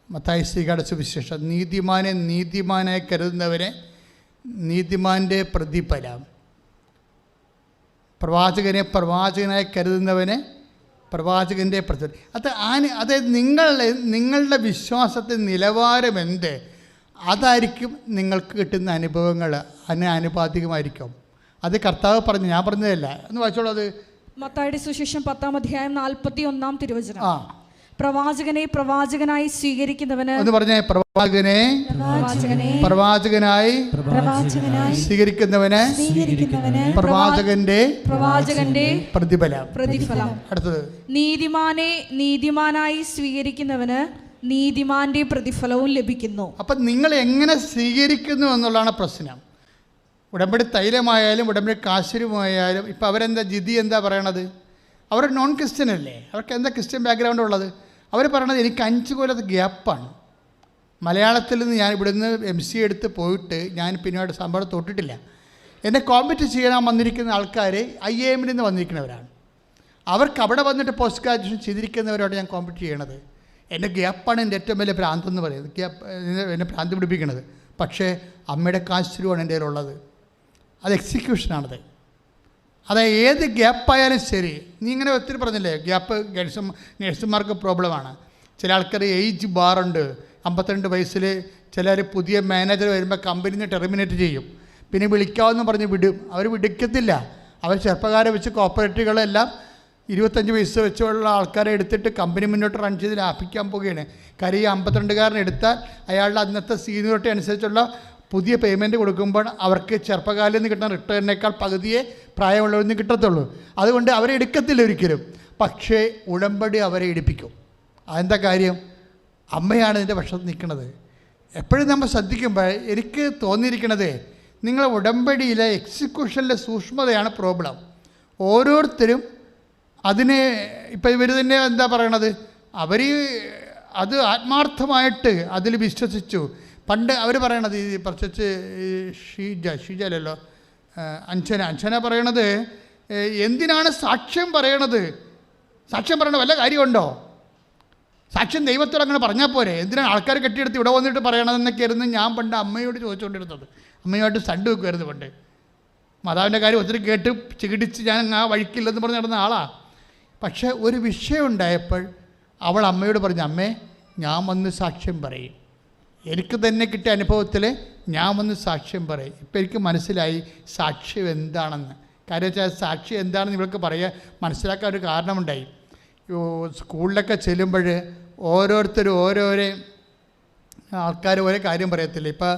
S1: മത്തായി ശ്രീകാരുടെ സുവിശേഷം, നീതിമാനായി കരുതുന്നവനെ നീതിമാൻ്റെ പ്രതിഫലം, പ്രവാചകനായി കരുതുന്നവനെ പ്രവാചകൻ്റെ പ്രതിഫലം. അതായത് നിങ്ങളുടെ വിശ്വാസത്തിൻ്റെ നിലവാരം എന്ത്, അതായിരിക്കും നിങ്ങൾക്ക് കിട്ടുന്ന അനുഭവങ്ങൾ ആനുപാതികമായിരിക്കും. അത് കർത്താവ് പറഞ്ഞു, ഞാൻ പറഞ്ഞതല്ല. എന്ന് വായിച്ചോളൂ. അത്
S2: മത്തായിയുടെ സുവിശേഷം 10-ാം അധ്യായം 41-ാം തിരുവചനം. പ്രവാചകനെ പ്രവാചകനായി സ്വീകരിക്കുന്നവന് എന്ന് പറഞ്ഞ പ്രവാചകനായി സ്വീകരിക്കുന്നവന് പ്രവാചകന്റെ പ്രതിഫലം. അടുത്തത് നീതിമാനായി സ്വീകരിക്കുന്നവന് നീതിമാന്റെ പ്രതിഫലവും ലഭിക്കുന്നു.
S1: അപ്പം നിങ്ങൾ എങ്ങനെ സ്വീകരിക്കുന്നു എന്നുള്ളതാണ് പ്രശ്നം. ഉടമ്പടി തൈലമായാലും ഉടമ്പടി കാശുരൂപമായാലും ഇപ്പം അവരെന്താ ജിതി എന്താ പറയണത്? അവർ നോൺ ക്രിസ്ത്യൻ അല്ലേ? അവർക്ക് എന്താ ക്രിസ്ത്യൻ ബാക്ക്ഗ്രൗണ്ട് ഉള്ളത്? അവർ പറയണത് എനിക്ക് 5 കൊല്ലത്തെ ഗ്യാപ്പാണ്. മലയാളത്തിൽ നിന്ന് ഞാൻ ഇവിടുന്ന് MCA എടുത്ത് പോയിട്ട് ഞാൻ പിന്നീട് സംഭവം തൊട്ടിട്ടില്ല. എന്നെ കോമ്പറ്റ് ചെയ്യാൻ വന്നിരിക്കുന്ന ആൾക്കാർ IIM-ൽ നിന്ന് വന്നിരിക്കുന്നവരാണ്. അവർക്ക് അവിടെ വന്നിട്ട് പോസ്റ്റ് ഗ്രാജുവേഷൻ ചെയ്തിരിക്കുന്നവരോട് ഞാൻ കോമ്പറ്റ് ചെയ്യണത്. എൻ്റെ ഗ്യാപ്പാണ് എൻ്റെ ഏറ്റവും വലിയ ഭ്രാന്തെന്ന് പറയുന്നത്. എന്നെ ഭ്രാന്ത് പിടിപ്പിക്കുന്നത്. പക്ഷേ അമ്മയുടെ കാശുരൂപമാണ് എൻ്റെ കയ്യിലുള്ളത്. അത് എക്സിക്യൂഷനാണത്. അതായത് ഏത് ഗ്യാപ്പായാലും ശരി. നീ ഇങ്ങനെ ഒത്തിരി പറഞ്ഞില്ലേ, ഗ്യാപ്പ് നഴ്സുമാർക്ക് പ്രോബ്ലമാണ്. ചില ആൾക്കാർ ഏജ് ബാറുണ്ട്. 52 വയസ്സിൽ ചിലർ പുതിയ മാനേജർ വരുമ്പോൾ കമ്പനിയിൽ നിന്ന് ടെർമിനേറ്റ് ചെയ്യും. പിന്നെ വിളിക്കാമെന്ന് പറഞ്ഞ് വിടും. അവർ വിളിക്കത്തില്ല. അവർ ചെറുപ്പക്കാരെ വെച്ച് കോപ്പറേറ്റീവുകളെല്ലാം 25 വയസ്സ് വെച്ചുള്ള ആൾക്കാരെ എടുത്തിട്ട് കമ്പനി മുന്നോട്ട് റൺ ചെയ്ത് ലാഭിക്കാൻ പോവുകയാണ്. കാര്യം ഈ 52-കാരൻ എടുത്താൽ അയാളുടെ അന്നത്തെ സീനിയോറിറ്റി അനുസരിച്ചുള്ള പുതിയ പേയ്മെൻറ്റ് കൊടുക്കുമ്പോൾ അവർക്ക് ചെറുപ്പക്കാരിൽ നിന്ന് കിട്ടുന്ന റിട്ടേണിനേക്കാൾ പകുതിയെ പ്രായമുള്ളവരിൽ നിന്ന് കിട്ടത്തുള്ളൂ. അതുകൊണ്ട് അവരെ എടുക്കത്തില്ല ഒരിക്കലും. പക്ഷേ ഉടമ്പടി അവരെ എടുപ്പിക്കും. അതെന്താ കാര്യം? അമ്മയാണ് ഇതിൻ്റെ പക്ഷത്ത് നിൽക്കുന്നത്. എപ്പോഴും നമ്മൾ ശ്രദ്ധിക്കുമ്പോൾ എനിക്ക് തോന്നിയിരിക്കണത്, നിങ്ങളെ ഉടമ്പടിയിലെ എക്സിക്യൂഷനിലെ സൂക്ഷ്മതയാണ് പ്രോബ്ലം. ഓരോരുത്തരും അതിനെ ഇപ്പം ഇവർ തന്നെ എന്താ പറയണത്, അവർ അത് ആത്മാർത്ഥമായിട്ട് അതിൽ വിശ്വസിച്ചു. പണ്ട് അവർ പറയണത്, ഈ പ്രത്യേകിച്ച് ഷീജ അല്ലല്ലോ, അഞ്ജന പറയണത്, എന്തിനാണ് സാക്ഷ്യം പറയണത്? സാക്ഷ്യം പറയണ വല്ല കാര്യമുണ്ടോ? സാക്ഷ്യം ദൈവത്തോട് അങ്ങനെ പറഞ്ഞാൽ പോരെ, എന്തിനാണ് ആൾക്കാർ കെട്ടിയെടുത്ത് ഇവിടെ വന്നിട്ട് പറയണതെന്നൊക്കെയായിരുന്നു ഞാൻ പണ്ട് അമ്മയോട് ചോദിച്ചുകൊണ്ടിരുന്നത്. അമ്മയുമായിട്ട് സണ്ട് വെക്കുമായിരുന്നു പണ്ട്. മാതാവിൻ്റെ കാര്യം ഒത്തിരി കേട്ട് ചികിടിച്ച് ഞാൻ ആ വഴിക്കില്ലെന്ന് പറഞ്ഞ് നടന്ന ആളാണ്. പക്ഷേ ഒരു വിഷയം ഉണ്ടായപ്പോൾ അവൾ അമ്മയോട് പറഞ്ഞു, അമ്മേ ഞാൻ വന്ന് സാക്ഷ്യം പറയും, എനിക്ക് തന്നെ കിട്ടിയ അനുഭവത്തിൽ ഞാൻ വന്ന് സാക്ഷ്യം പറയും. ഇപ്പം എനിക്ക് മനസ്സിലായി സാക്ഷ്യം എന്താണെന്ന്. കാര്യം വെച്ചാൽ സാക്ഷ്യം എന്താണെന്ന് ഇവൾക്ക് പറയാൻ മനസ്സിലാക്കാൻ ഒരു കാരണമുണ്ടായി. സ്കൂളിലൊക്കെ ചെല്ലുമ്പോൾ ഓരോരുത്തരും ഓരോരോ ആൾക്കാർ ഓരോ കാര്യം പറയത്തില്ല. ഇപ്പോൾ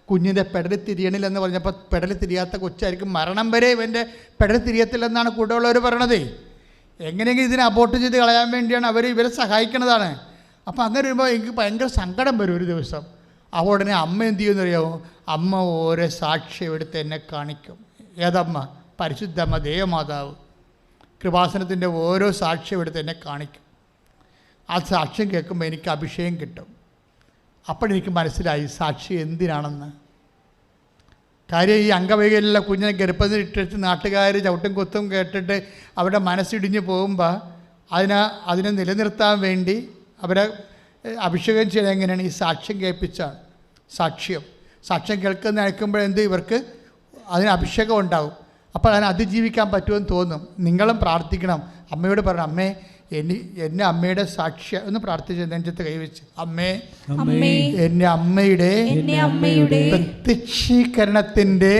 S1: കുഞ്ഞിൻ്റെ പെടലി തിരിയണില്ലെന്ന് പറഞ്ഞപ്പോൾ പെടലി തിരിയാത്ത കൊച്ചായിരിക്കും, മരണം വരെ ഇവൻ്റെ പെടലി തിരിയത്തില്ലെന്നാണ് കൂടെയുള്ളവർ പറയണതേ. എങ്ങനെയെങ്കിലും ഇതിനെ അബോർട്ട് ചെയ്ത് കളയാൻ വേണ്ടിയാണ് അവർ ഇവരെ സഹായിക്കണതാണ്. അപ്പോൾ അങ്ങനെ വരുമ്പോൾ എനിക്ക് ഭയങ്കര സങ്കടം വരും ഒരു ദിവസം. അപ്പോൾ ഉടനെ അമ്മ എന്ത് ചെയ്യുമെന്നറിയാമോ? അമ്മ ഓരോ സാക്ഷ്യം എടുത്ത് എന്നെ കാണിക്കും. ഏതമ്മ? പരിശുദ്ധമ്മ ദേവമാതാവ് കൃപാസനത്തിൻ്റെ ഓരോ സാക്ഷ്യം എടുത്ത് എന്നെ കാണിക്കും. ആ സാക്ഷ്യം കേൾക്കുമ്പോൾ എനിക്ക് അഭിഷേകം കിട്ടും. അപ്പോഴെനിക്ക് മനസ്സിലായി സാക്ഷ്യം എന്തിനാണെന്ന്. കാര്യം ഈ അംഗവൈകല്യമുള്ള കുഞ്ഞിനെ ഗർഭത്തിൽ ഇട്ടിട്ട് നാട്ടുകാർ ചവിട്ടും കുത്തും കേട്ടിട്ട് അവരുടെ മനസ്സിടിഞ്ഞ് പോകുമ്പോൾ അതിനെ നിലനിർത്താൻ വേണ്ടി അവരെ അഭിഷേകം ചെയ്യണം. എങ്ങനെയാണ്? ഈ സാക്ഷ്യം കേൾപ്പിച്ചാണ്. സാക്ഷ്യം കേൾക്കുന്ന അയക്കുമ്പോഴെന്ത് ഇവർക്ക് അതിന് അഭിഷേകം ഉണ്ടാവും. അപ്പോൾ അതിനെ അതിജീവിക്കാൻ പറ്റുമെന്ന് തോന്നും. നിങ്ങളും പ്രാർത്ഥിക്കണം. അമ്മയോട് പറയണം, അമ്മേ എന്നെ അമ്മയുടെ സാക്ഷ്യം എന്ന് പ്രാർത്ഥിച്ച് നെഞ്ചത്ത് കൈവച്ച്, അമ്മേ എന്നെ അമ്മയുടെ പ്രത്യക്ഷീകരണത്തിന്റെ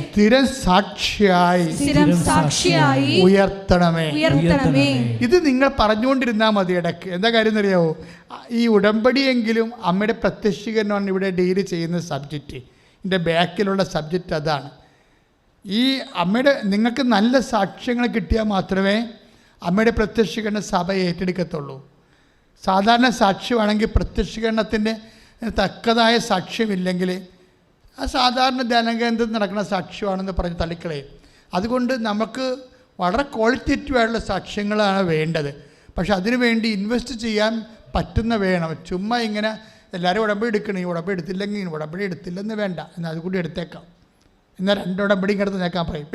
S1: സ്ഥിരം സാക്ഷിയായി ഉയർത്തണമേ. ഇത് നിങ്ങൾ പറഞ്ഞുകൊണ്ടിരുന്നാൽ മതി ഇടയ്ക്ക്. എന്താ കാര്യം എന്നറിയാവോ? ഈ ഉടമ്പടിയെങ്കിലും അമ്മയുടെ പ്രത്യക്ഷീകരണമാണ് ഇവിടെ ഡീല് ചെയ്യുന്ന സബ്ജക്റ്റ്. ഇതിൻ്റെ ബാക്കിലുള്ള സബ്ജക്റ്റ് അതാണ്. ഈ അമ്മയുടെ നിങ്ങൾക്ക് നല്ല സാക്ഷ്യങ്ങൾ കിട്ടിയാൽ മാത്രമേ അമ്മയുടെ പ്രത്യക്ഷീകരണ സഭ ഏറ്റെടുക്കത്തുള്ളൂ. സാധാരണ സാക്ഷ്യമാണെങ്കിൽ പ്രത്യക്ഷീകരണത്തിൻ്റെ തക്കതായ സാക്ഷ്യമില്ലെങ്കിൽ ആ സാധാരണ ധ്യാനകേന്ദ്രത്തിൽ നടക്കുന്ന സാക്ഷ്യമാണെന്ന് പറഞ്ഞ് തള്ളിക്കളയും. അതുകൊണ്ട് നമുക്ക് വളരെ ക്വാളിറ്റേറ്റീവ് ആയിട്ടുള്ള സാക്ഷ്യങ്ങളാണ് വേണ്ടത്. പക്ഷെ അതിനുവേണ്ടി ഇൻവെസ്റ്റ് ചെയ്യാൻ പറ്റുന്ന വേണം. ചുമ്മാ ഇങ്ങനെ എല്ലാവരും ഉടമ്പടി എടുക്കണം, ഈ ഉടമ്പടി എടുത്തില്ലെങ്കിൽ ഉടമ്പടി എടുത്തില്ലെന്ന് വേണ്ട, എന്നാൽ അതുകൂടി എടുത്തേക്കാം, എന്നാൽ 2 ഉടമ്പടി ഇങ്ങനത്തെ നേക്കാൻ പറയും.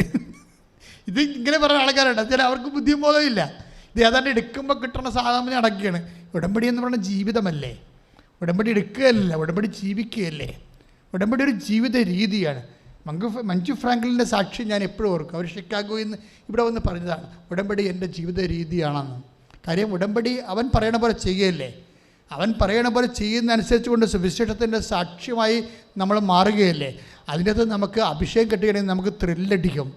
S1: ഇത് ഇങ്ങനെ പറയുന്ന ആൾക്കാരുണ്ട്. ചില അവർക്ക് ബുദ്ധിബോധമില്ല. ഇത് ഏതാണ്ട് എടുക്കുമ്പോൾ കിട്ടുന്ന സാധാരണ അടക്കുകയാണ്. ഉടമ്പടി എന്ന് പറയുന്ന ജീവിതമല്ലേ, ഉടമ്പടി എടുക്കുകയല്ല, ഉടമ്പടി ജീവിക്കുകയല്ലേ. ഉടമ്പടി ഒരു ജീവിത രീതിയാണ്. മഞ്ജു ഫ്രാങ്ക്ലിൻ്റെ സാക്ഷ്യം ഞാൻ എപ്പോഴും ഓർക്കും. അവർ ഷിക്കാഗോയിൽ നിന്ന് ഇവിടെ വന്ന് പറഞ്ഞതാണ്, ഉടമ്പടി എൻ്റെ ജീവിത രീതിയാണെന്ന്. കാര്യം ഉടമ്പടി അവൻ പറയണ പോലെ ചെയ്യുകയല്ലേ. അവൻ പറയണ പോലെ ചെയ്യുന്നതനുസരിച്ച് കൊണ്ട് സുവിശേഷത്തിൻ്റെ സാക്ഷ്യമായി നമ്മൾ മാറുകയല്ലേ. അതിനകത്ത് നമുക്ക് അഭിഷേകം കിട്ടുകയാണെങ്കിൽ നമുക്ക് ത്രില്ലടിക്കും.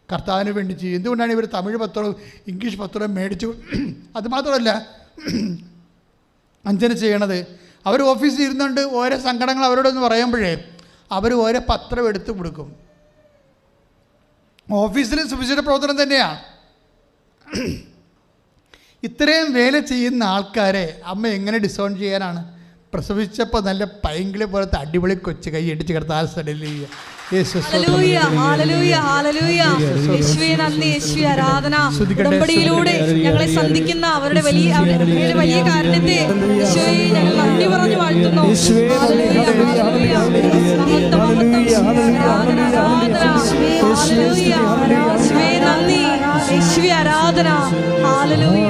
S1: കർത്താവിന് വേണ്ടി ചെയ്യും. എന്തുകൊണ്ടാണ് ഇവർ തമിഴ് പത്രവും ഇംഗ്ലീഷ് പത്രവും മേടിച്ചു? അതുമാത്രമല്ല അഞ്ജന ചെയ്യണത്, അവർ ഓഫീസിൽ ഇരുന്നുകൊണ്ട് ഓരോ സങ്കടങ്ങൾ അവരോടൊന്ന് പറയുമ്പോഴേ അവർ ഓരോ പത്രം എടുത്ത് കൊടുക്കും. ഓഫീസിൽ സുവിശേഷ പ്രവർത്തനം തന്നെയാണ്. ഇത്രയും വേല ചെയ്യുന്ന ആൾക്കാരെ അമ്മ എങ്ങനെ ഡിസോൺ ചെയ്യാനാണ്? പ്രസവിച്ചപ്പോൾ നല്ല പൈങ്കിളി പോലത്തെ അടിപൊളി കൊച്ചു കൈ അടിച്ച് കിടത്താൽ
S2: ഉടമ്പടിയിലൂടെ ഞങ്ങളെ സന്ധിക്കുന്ന അവരുടെ വലിയ കാരണത്തെ ഞങ്ങൾ നന്ദി പറഞ്ഞു വാഴ്ത്തുന്നു. നന്ദി യേശുവേ, ആരാധന. ഹല്ലേലൂയ.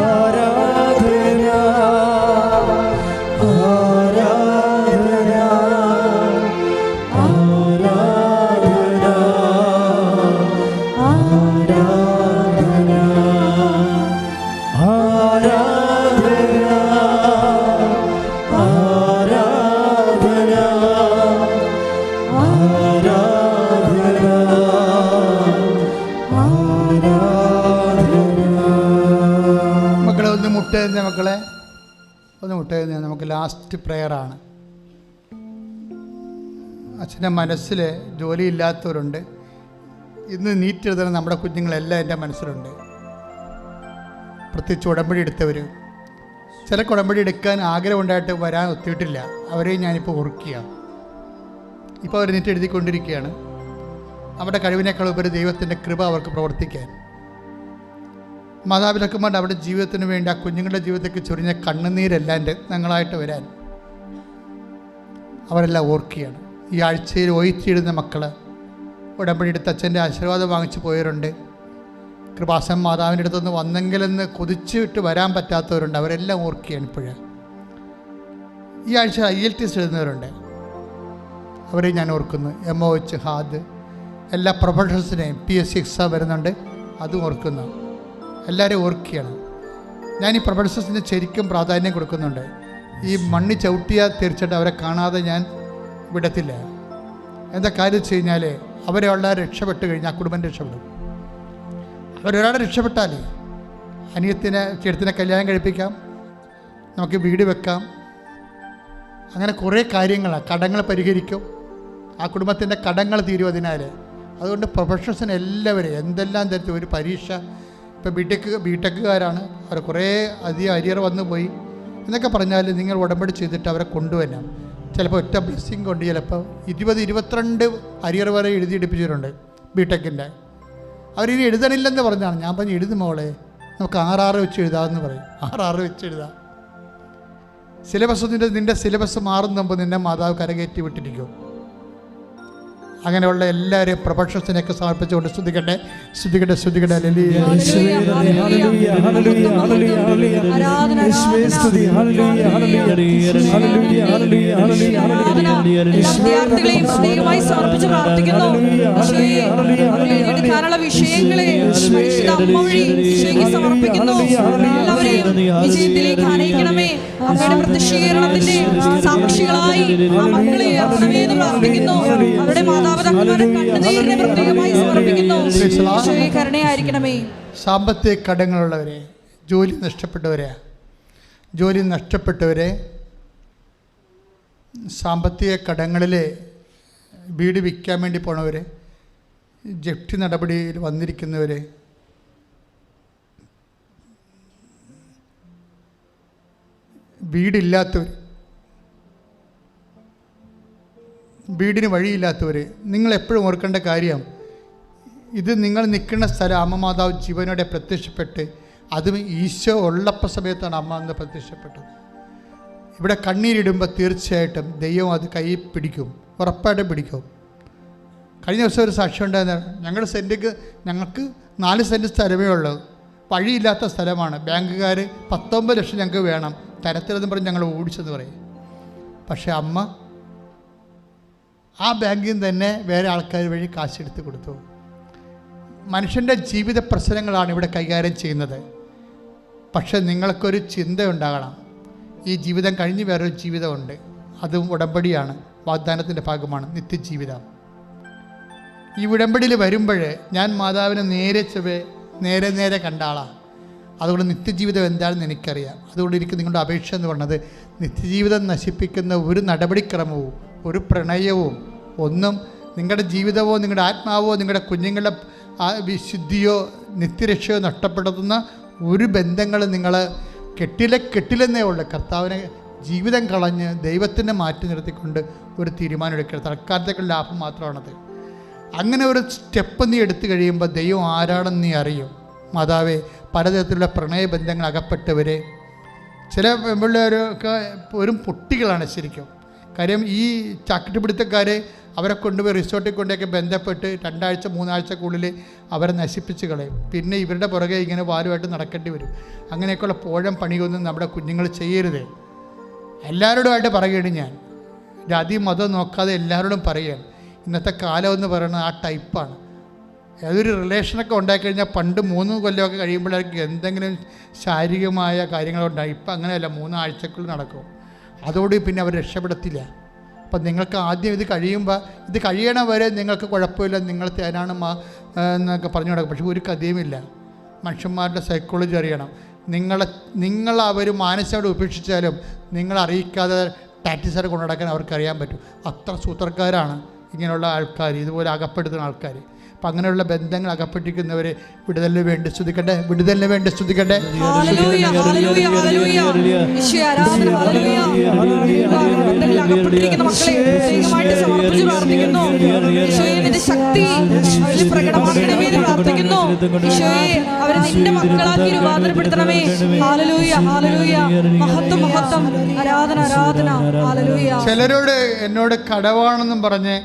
S1: മക്കളെ ഒന്ന് മുട്ടേന്ന് നമുക്ക് ലാസ്റ്റ് പ്രെയറാണ്. അച്ഛൻ്റെ മനസ്സിൽ ജോലിയില്ലാത്തവരുണ്ട്. ഇന്ന് നീറ്റ് എഴുതുന്ന നമ്മുടെ കുഞ്ഞുങ്ങളെല്ലാം എൻ്റെ മനസ്സിലുണ്ട്. പ്രത്യേകിച്ച് ഉടമ്പടി എടുത്തവർ. ചിലക്ക് ഉടമ്പടി എടുക്കാൻ ആഗ്രഹമുണ്ടായിട്ട് വരാൻ ഒത്തിയിട്ടില്ല. അവരെയും ഞാനിപ്പോൾ ഓർക്കുക. ഇപ്പോൾ അവർ നെറ്റ് എഴുതിക്കൊണ്ടിരിക്കുകയാണ്. അവരുടെ കഴിവിനേക്കാൾ ഉപരി ദൈവത്തിൻ്റെ കൃപ അവർക്ക് പ്രവർത്തിക്കാൻ. മാതാപിതാക്കന്മാരുടെ അവരുടെ ജീവിതത്തിന് വേണ്ടി ആ കുഞ്ഞുങ്ങളുടെ ജീവിതത്തേക്ക് ചൊരിഞ്ഞ കണ്ണുനീരെല്ലാം ഞങ്ങളായിട്ട് വരാൻ അവരെല്ലാം ഓർക്കുകയാണ്. ഈ ആഴ്ചയിൽ ഒഴിച്ചിടുന്ന മക്കൾ, ഉടമ്പടി എടുത്ത് അച്ഛൻ്റെ ആശീർവാദം വാങ്ങിച്ചു പോയവരുണ്ട്. കൃപാസൻ മാതാവിൻ്റെ അടുത്തുനിന്ന് വന്നെങ്കിലെന്ന് കൊതിച്ചിട്ട് വരാൻ പറ്റാത്തവരുണ്ട്. അവരെല്ലാം ഓർക്കുകയാണ് ഇപ്പോഴ്. ഈ ആഴ്ച IELTS എഴുതുന്നവരുണ്ട്, അവരെ ഞാൻ ഓർക്കുന്നു. MOH, ഹാദ്, എല്ലാ പ്രൊഫഷണൽസിനെയും PSC എക്സാം വരുന്നുണ്ട്, അതും ഓർക്കുന്നു. എല്ലാവരെയും ഓർക്കുകയാണ്. ഞാൻ ഈ പ്രൊഫഷണൽസിന് ശരിക്കും പ്രാധാന്യം കൊടുക്കുന്നുണ്ട്. ഈ മണ്ണി ചവിട്ടിയാൽ തീർച്ചയായിട്ടും അവരെ കാണാതെ ഞാൻ വിടത്തില്ല. എന്താ കാര്യം വെച്ച് കഴിഞ്ഞാൽ അവരെ ഉള്ള രക്ഷപ്പെട്ട് കഴിഞ്ഞാൽ ആ കുടുംബം രക്ഷപ്പെടും. അവരൊരാളെ രക്ഷപ്പെട്ടാൽ അനിയത്തിനെ ചേട്ടത്തിനെ കല്യാണം കഴിപ്പിക്കാം, നമുക്ക് വീട് വെക്കാം, അങ്ങനെ കുറേ കാര്യങ്ങളാണ്. കടങ്ങൾ പരിഹരിക്കും, ആ കുടുംബത്തിൻ്റെ കടങ്ങൾ തീരും അതിനാൽ. അതുകൊണ്ട് പ്രൊഫഷണൽസിന് എല്ലാവരും എന്തെല്ലാം തരത്തിൽ ഒരു പരീക്ഷ, ഇപ്പോൾ ബിടെക്കുകാരാണ്, അവർ കുറേ അധികം അരിയർ വന്നു പോയി എന്നൊക്കെ പറഞ്ഞാൽ നിങ്ങൾ ഉടമ്പടി ചെയ്തിട്ട് അവരെ കൊണ്ടുവരണം. ചിലപ്പോൾ ഒറ്റ ബ്ലെസ്സിങ് കൊണ്ട് ചിലപ്പോൾ 20-22 അരിയർ വരെ എഴുതിയെടുപ്പിച്ചിട്ടുണ്ട് ബിടെക്കിൻ്റെ. അവരിനി എഴുതണില്ലെന്ന് പറഞ്ഞാണ്. ഞാൻ പറഞ്ഞു എഴുതും മോളെ, നമുക്ക് 6 വെച്ച് എഴുതാമെന്ന് പറയും. 6 വെച്ച് എഴുതാം. സിലബസ് നിൻ്റെ സിലബസ് മാറുന്ന മുമ്പ് നിന്നെ മാതാവ് കരകയറ്റി വിട്ടിരിക്കും. അങ്ങനെയുള്ള എല്ലാവരെയും പ്രൊഫഷണൽസിനെയൊക്കെ സമർപ്പിച്ചുകൊണ്ട് സ്തുതിക്കട്ടെ.
S2: സാക്ഷികളായി
S1: സാമ്പത്തിക കടങ്ങളുള്ളവരെ, ജോലി നഷ്ടപ്പെട്ടവരെ, സാമ്പത്തിക കടങ്ങളിൽ വീട് വിൽക്കാൻ വേണ്ടി പോണവരെ, ജപ്തി നടപടിയിൽ വന്നിരിക്കുന്നവരെ, വീടില്ലാത്തവർ, വീടിന് വഴിയില്ലാത്തവർ, നിങ്ങളെപ്പോഴും ഓർക്കേണ്ട കാര്യം, ഇത് നിങ്ങൾ നിൽക്കുന്ന സ്ഥലം അമ്മ മാതാവ് ജീവനോടെ പ്രത്യക്ഷപ്പെട്ട്, അതും ഈശോ ഉള്ളപ്പ സമയത്താണ് അമ്മ അന്ന് പ്രത്യക്ഷപ്പെട്ടത്. ഇവിടെ കണ്ണീരിടുമ്പോൾ തീർച്ചയായിട്ടും ദൈവം അത് കൈ പിടിക്കും, ഉറപ്പായിട്ടും പിടിക്കും. കഴിഞ്ഞ ദിവസം ഒരു സാക്ഷ്യം ഉണ്ടായിരുന്നു. ഞങ്ങൾക്ക് 4 സെൻറ്റ് സ്ഥലമേ ഉള്ളൂ, വഴിയില്ലാത്ത സ്ഥലമാണ്. ബാങ്കുകാർ 19 ലക്ഷം ഞങ്ങൾക്ക് വേണം, തരത്തിലെന്ന് പറഞ്ഞ് ഞങ്ങൾ ഓടിച്ചെന്ന് പറയും. പക്ഷേ അമ്മ ആ ബാങ്കിൽ നിന്ന് തന്നെ വേറെ ആൾക്കാർ വഴി കാശെടുത്ത് കൊടുത്തു. മനുഷ്യൻ്റെ ജീവിത പ്രശ്നങ്ങളാണ് ഇവിടെ കൈകാര്യം ചെയ്യുന്നത്. പക്ഷേ നിങ്ങൾക്കൊരു ചിന്തയുണ്ടാകണം, ഈ ജീവിതം കഴിഞ്ഞ് വേറൊരു ജീവിതമുണ്ട്. അതും ഉടമ്പടിയാണ്, വാഗ്ദാനത്തിൻ്റെ ഭാഗമാണ്, നിത്യജീവിതം. ഈ ഉടമ്പടിയിൽ വരുമ്പോൾ ഞാൻ മാതാവിനെ നേരെ കണ്ട ആളാണ്. അതുകൊണ്ട് നിത്യജീവിതം എന്താണെന്ന് എനിക്കറിയാം. അതുകൊണ്ട് എനിക്ക് നിങ്ങളുടെ അപേക്ഷ എന്ന് പറഞ്ഞത്, നിത്യജീവിതം നശിപ്പിക്കുന്ന ഒരു നടപടിക്രമവും ഒരു പ്രണയവും ഒന്നും നിങ്ങളുടെ ജീവിതമോ നിങ്ങളുടെ ആത്മാവോ നിങ്ങളുടെ കുഞ്ഞുങ്ങളുടെ വിശുദ്ധിയോ നിത്യരക്ഷയോ നഷ്ടപ്പെടുത്തുന്ന ഒരു ബന്ധങ്ങൾ നിങ്ങൾ കെട്ടിലെന്നേ ഉള്ളൂ. കർത്താവിനെ ജീവിതം കളഞ്ഞ് ദൈവത്തിനെ മാറ്റി നിർത്തിക്കൊണ്ട് ഒരു തീരുമാനം എടുക്കുക. തൽക്കാലത്തേക്കുള്ള ലാഭം മാത്രമാണത്. അങ്ങനെ ഒരു സ്റ്റെപ്പ് നീ എടുത്തു കഴിയുമ്പോൾ ദൈവം ആരാണെന്ന് നീ അറിയും. മാതാവേ, പലതരത്തിലുള്ള പ്രണയബന്ധങ്ങൾ അകപ്പെട്ടവരെ, ചില പിള്ളേരൊക്കെ ഒരു പൊട്ടികളാണ് ശരിക്കും. കാര്യം ഈ ചാക്കിട്ടുപിടുത്തക്കാരെ അവരെ കൊണ്ടുപോയി റിസോർട്ടിൽ കൊണ്ടൊക്കെ ബന്ധപ്പെട്ട് 2 ആഴ്ച 3 ആഴ്ചക്കുള്ളിൽ അവരെ നശിപ്പിച്ച് കളയും. പിന്നെ ഇവരുടെ പുറകെ ഇങ്ങനെ വാലുമായിട്ട് നടക്കേണ്ടി വരും. അങ്ങനെയൊക്കെയുള്ള പോഴം പണിയൊന്നും നമ്മുടെ കുഞ്ഞുങ്ങൾ ചെയ്യരുത്. എല്ലാവരോടുമായിട്ട് പറയുകയാണ് ഞാൻ, ജാതി മതം നോക്കാതെ എല്ലാവരോടും പറയുകയാണ്. ഇന്നത്തെ കാലം എന്ന് പറയുന്നത് ആ ടൈപ്പാണ്. ഏതൊരു റിലേഷനൊക്കെ ഉണ്ടായിക്കഴിഞ്ഞാൽ പണ്ട് 3 കൊല്ലമൊക്കെ കഴിയുമ്പോഴേക്കും എന്തെങ്കിലും ശാരീരികമായ കാര്യങ്ങളുണ്ടായി. ഇപ്പം അങ്ങനെയല്ല, 3 ആഴ്ചക്കുള്ളിൽ നടക്കും. അതോട് പിന്നെ അവർ രക്ഷപ്പെടത്തില്ല. അപ്പം നിങ്ങൾക്ക് ആദ്യം ഇത് കഴിയണ വരെ നിങ്ങൾക്ക് കുഴപ്പമില്ല, നിങ്ങൾ തേനാണ് എന്നൊക്കെ പറഞ്ഞു കൊടുക്കും. പക്ഷെ ഒരു കഥയുമില്ല. മനുഷ്യന്മാരുടെ സൈക്കോളജി അറിയണം. അവർ മാനസികമായിട്ട് ഉപേക്ഷിച്ചാലും നിങ്ങളറിയിക്കാതെ ടാറ്റിസാർ കൊണ്ടുനടക്കാൻ അവർക്കറിയാൻ പറ്റും. അത്ര സൂത്രക്കാരാണ് ഇങ്ങനെയുള്ള ആൾക്കാർ, ഇതുപോലെ അകപ്പെടുത്തുന്ന ആൾക്കാർ. അപ്പം അങ്ങനെയുള്ള ബന്ധങ്ങൾ അകപ്പെട്ടിരിക്കുന്നവരെ വിടുതലിന് വേണ്ടി സ്തുതിക്കട്ടെ, വിടുതലിന് വേണ്ടി സ്തുതിക്കട്ടെ.
S2: ഹല്ലേലൂയ, ഹല്ലേലൂയ, ഹല്ലേലൂയ. ഈശോയെ ആരാധന, ഹല്ലേലൂയ. ബന്ധങ്ങളിൽ അകപ്പെട്ടിരിക്കുന്ന മക്കളെ ദൈവമായിട്ട് സമർപ്പിച്ച് പ്രാർത്ഥിക്കുന്നു. ഈശോയെ നിന്റെ ശക്തി അവരിൽ പ്രകടമാക്കണമേ എന്ന് പ്രാർത്ഥിക്കുന്നു. ഈശോയെ അവരെ നിന്റെ മക്കളാക്കി രൂപാന്തരപ്പെടുത്തണമേ. Hallelujah, hallelujah. മഹത്വം, മഹത്വം. ആരാധന, ആരാധന. ഹല്ലേലൂയ.
S1: ചിലരോട് എന്നോട് കടവാണെന്നും പറഞ്ഞ്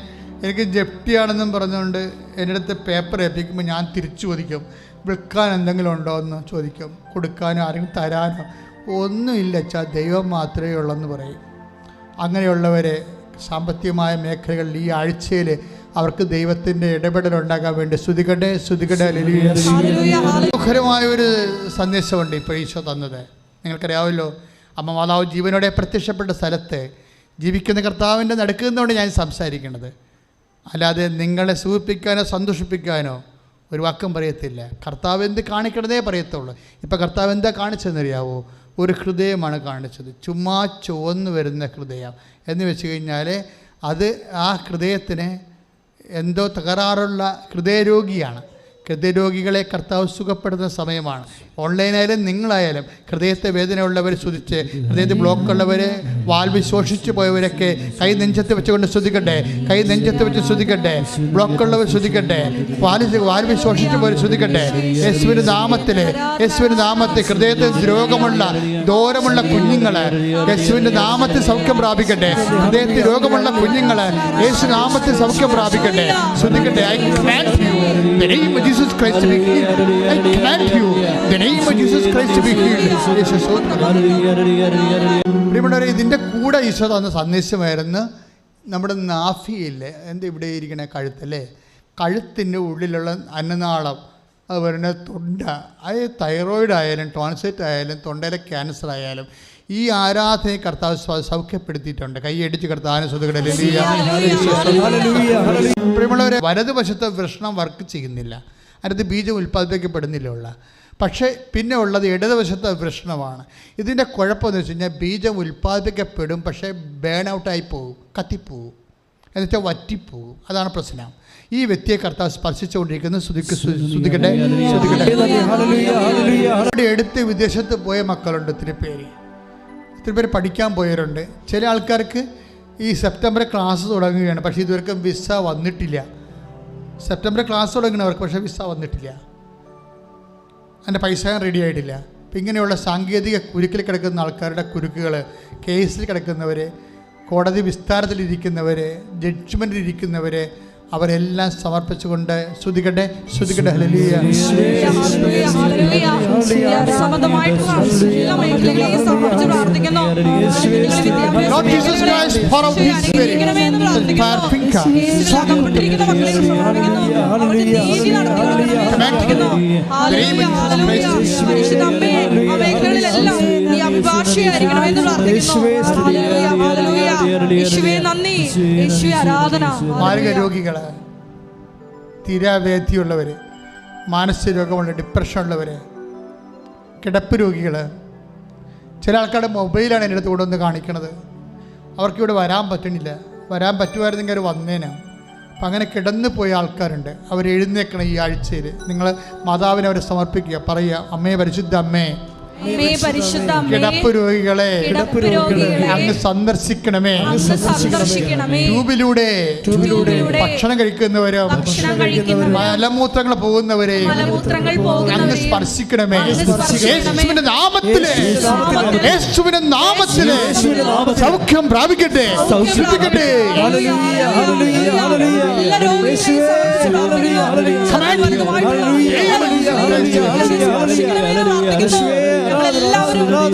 S1: എനിക്ക് ജപ്തിയാണെന്നും പറഞ്ഞുകൊണ്ട് എൻ്റെ അടുത്ത് പേപ്പർ ഏൽപ്പിക്കുമ്പോൾ ഞാൻ തിരിച്ചു ചോദിക്കും, വിൽക്കാൻ എന്തെങ്കിലും ഉണ്ടോ എന്ന് ചോദിക്കും. കൊടുക്കാനോ ആരെങ്കിലും തരാനോ ഒന്നുമില്ല അച്ഛാ, ദൈവം മാത്രമേ ഉള്ളെന്ന് പറയും. അങ്ങനെയുള്ളവരെ സാമ്പത്തികമായ മേഖലകളിൽ ഈ ആഴ്ചയിൽ അവർക്ക് ദൈവത്തിൻ്റെ ഇടപെടലുണ്ടാകാൻ വേണ്ടി സ്തുതിക്കട്ടെ, സ്തുതിക്കട്ടെ. മനോഹരമായ ഒരു സന്ദേശമുണ്ട് ഇപ്പോൾ ഈശോ തന്നത്. നിങ്ങൾക്കറിയാമല്ലോ, അമ്മ മാതാവ് ജീവനോടെ പ്രത്യക്ഷപ്പെട്ട സ്ഥലത്ത് ജീവിക്കുന്ന കർത്താവിൻ്റെ നടുക്കുന്നതുകൊണ്ട് ഞാൻ സംസാരിക്കുന്നത്. അല്ലാതെ നിങ്ങളെ സൂചിപ്പിക്കാനോ സന്തോഷിപ്പിക്കാനോ ഒരു വാക്കും പറയത്തില്ല. കർത്താവ് എന്ത് കാണിക്കണതേ പറയത്തുള്ളൂ. ഇപ്പോൾ കർത്താവ് എന്താ കാണിച്ചതെന്നറിയാവോ? ഒരു ഹൃദയമാണ് കാണിച്ചത്, ചുമ്മാ ചുവന്ന് വരുന്ന ഹൃദയം എന്ന് വെച്ച് കഴിഞ്ഞാൽ അത് ആ ഹൃദയത്തിന് എന്തോ തകരാറുള്ള ഹൃദയരോഗിയാണ്. ഹൃദയരോഗികളെ കർത്താവ് സുഖപ്പെടുത്തുന്ന സമയമാണ്. ഓൺലൈനായാലും നിങ്ങളായാലും ഹൃദയത്തെ വേദനയുള്ളവർ സ്തുതിച്ച്, ഹൃദയത്തിൽ ബ്ലോക്കുള്ളവർ, വാൽവ് ശോഷിച്ചു പോയവരൊക്കെ കൈ നെഞ്ചത്ത് വെച്ചുകൊണ്ട് സ്തുതിക്കട്ടെ, കൈ നെഞ്ചത്ത് വെച്ച് സ്തുതിക്കട്ടെ. ബ്ലോക്കുള്ളവർ സ്തുതിക്കട്ടെ, വാൽവ് ശോഷിച്ചു പോയവർ സ്തുതിക്കട്ടെ. യേശുവിൻ്റെ നാമത്തിൽ, യേശുവിൻ്റെ നാമത്തിൽ ഹൃദയത്തിൽ രോഗമുള്ള ദൂരമുള്ള കുഞ്ഞുങ്ങൾ യേശുവിൻ്റെ നാമത്തിൽ സൗഖ്യം പ്രാപിക്കട്ടെ. ഹൃദയത്തിൽ രോഗമുള്ള കുഞ്ഞുങ്ങൾ യേശു നാമത്തിൽ സൗഖ്യം പ്രാപിക്കട്ടെ. സ്തുതിക്കട്ടെ. I command you in the name of Jesus Christ to be healed. I command you in the name of Jesus Christ to be healed. പ്രിയമുള്ളവരെ, ഇതിൻ്റെ കൂടെ ഈശോ തന്ന സന്ദേശമായിരുന്നു നമ്മുടെ നാഭിയില്ലേ, എന്താ ഇവിടെ ഇരിക്കണ കഴുത്തല്ലേ, കഴുത്തിൻ്റെ ഉള്ളിലുള്ള അന്നനാളം, അതുപോലെ തൊണ്ട, അത് തൈറോയിഡ് ആയാലും ടോൺസൈറ്റ് ആയാലും തൊണ്ടയിലെ ക്യാൻസർ ആയാലും ഈ ആരാധനയെ കർത്താവ് സൗഖ്യപ്പെടുത്തിയിട്ടുണ്ട്. കൈയടിച്ച് കർത്താവിനെ സ്തുതിക്കട്ടെ. പ്രിയമുള്ളവരെ, വലതുവശത്തെ വൃഷ്ണം വർക്ക് ചെയ്യുന്നില്ല, അതിനകത്ത് ബീജം ഉൽപ്പാദിപ്പിക്കപ്പെടുന്നില്ല. പക്ഷേ പിന്നെ ഉള്ളത് ഇടതുവശത്തെ വൃഷ്ണമാണ്. ഇതിൻ്റെ കുഴപ്പമെന്ന് വെച്ച് കഴിഞ്ഞാൽ ബീജം ഉൽപ്പാദിപ്പിക്കപ്പെടും, പക്ഷേ ബേൺ ഔട്ടായി പോകും, കത്തിപ്പോവും, എന്നുവെച്ചാൽ വറ്റിപ്പോവും. അതാണ് പ്രശ്നം. ഈ വ്യക്തിയെ കർത്താവ് സ്പർശിച്ചുകൊണ്ടിരിക്കുന്നത്. ശ്രുതിക്കട്ടെ, ശ്രുതിക്കട്ടെ. എടുത്ത് വിദേശത്ത് പോയ മക്കളുണ്ട്, ഒത്തിരി പേര് പഠിക്കാൻ പോയവരുണ്ട്. ചില ആൾക്കാർക്ക് ഈ സെപ്റ്റംബറിൽ ക്ലാസ് തുടങ്ങുകയാണ്, പക്ഷേ ഇതുവരെക്കും വിസ വന്നിട്ടില്ല. സെപ്റ്റംബറിൽ ക്ലാസ് തുടങ്ങുന്നവർക്ക് പക്ഷേ വിസ വന്നിട്ടില്ല, അതിൻ്റെ പൈസ റെഡി ആയിട്ടില്ല. അപ്പം ഇങ്ങനെയുള്ള സാങ്കേതിക കുരുക്കിൽ കിടക്കുന്ന ആൾക്കാരുടെ കുരുക്കുകൾ, കേസിൽ കിടക്കുന്നവർ, കോടതി വിസ്താരത്തിലിരിക്കുന്നവർ, ജഡ്ജ്മെൻറ്റിലിരിക്കുന്നവർ, അവരെല്ലാം സമർപ്പിച്ചുകൊണ്ട് സ്തുതിക്കട്ടെ, സ്തുതിക്കട്ടെ. Hallelujah. Lord Jesus Christ, pour out His Spirit. മാരക രോഗികൾ, തീരാവേദിയുള്ളവർ, മാനസിക രോഗമുള്ള, ഡിപ്രഷൻ ഉള്ളവർ, കിടപ്പ് രോഗികൾ. ചില ആൾക്കാരുടെ മൊബൈലാണ് എൻ്റെ അടുത്ത് കൊണ്ടുവന്ന് കാണിക്കണത്. അവർക്കിവിടെ വരാൻ പറ്റണില്ല. വരാൻ പറ്റുമായിരുന്നെങ്കിൽ അവർ വന്നേനെ. അപ്പം അങ്ങനെ കിടന്നു പോയ ആൾക്കാരുണ്ട്. അവർ എഴുന്നേക്കണം. ഈ ആഴ്ചയിൽ നിങ്ങൾ മാതാവിനെ അവരെ സമർപ്പിക്കുക. പറയുക, അമ്മേ, പരിശുദ്ധ അമ്മേ, കിടപ്പ് രോഗികളെ അങ്ങ് സന്ദർശിക്കണമേ. ട്യൂബിലൂടെ ഭക്ഷണം കഴിക്കുന്നവരും മലമൂത്രങ്ങൾ പോകുന്നവരെയും അങ്ങ് സ്പർശിക്കണമേ. യേശുവിന്റെ നാമത്തിലെ, യേശുവിന്റെ നാമത്തിലെ സൗഖ്യം പ്രാപിക്കട്ടെ, സൗഖ്യപ്പിക്കട്ടെ.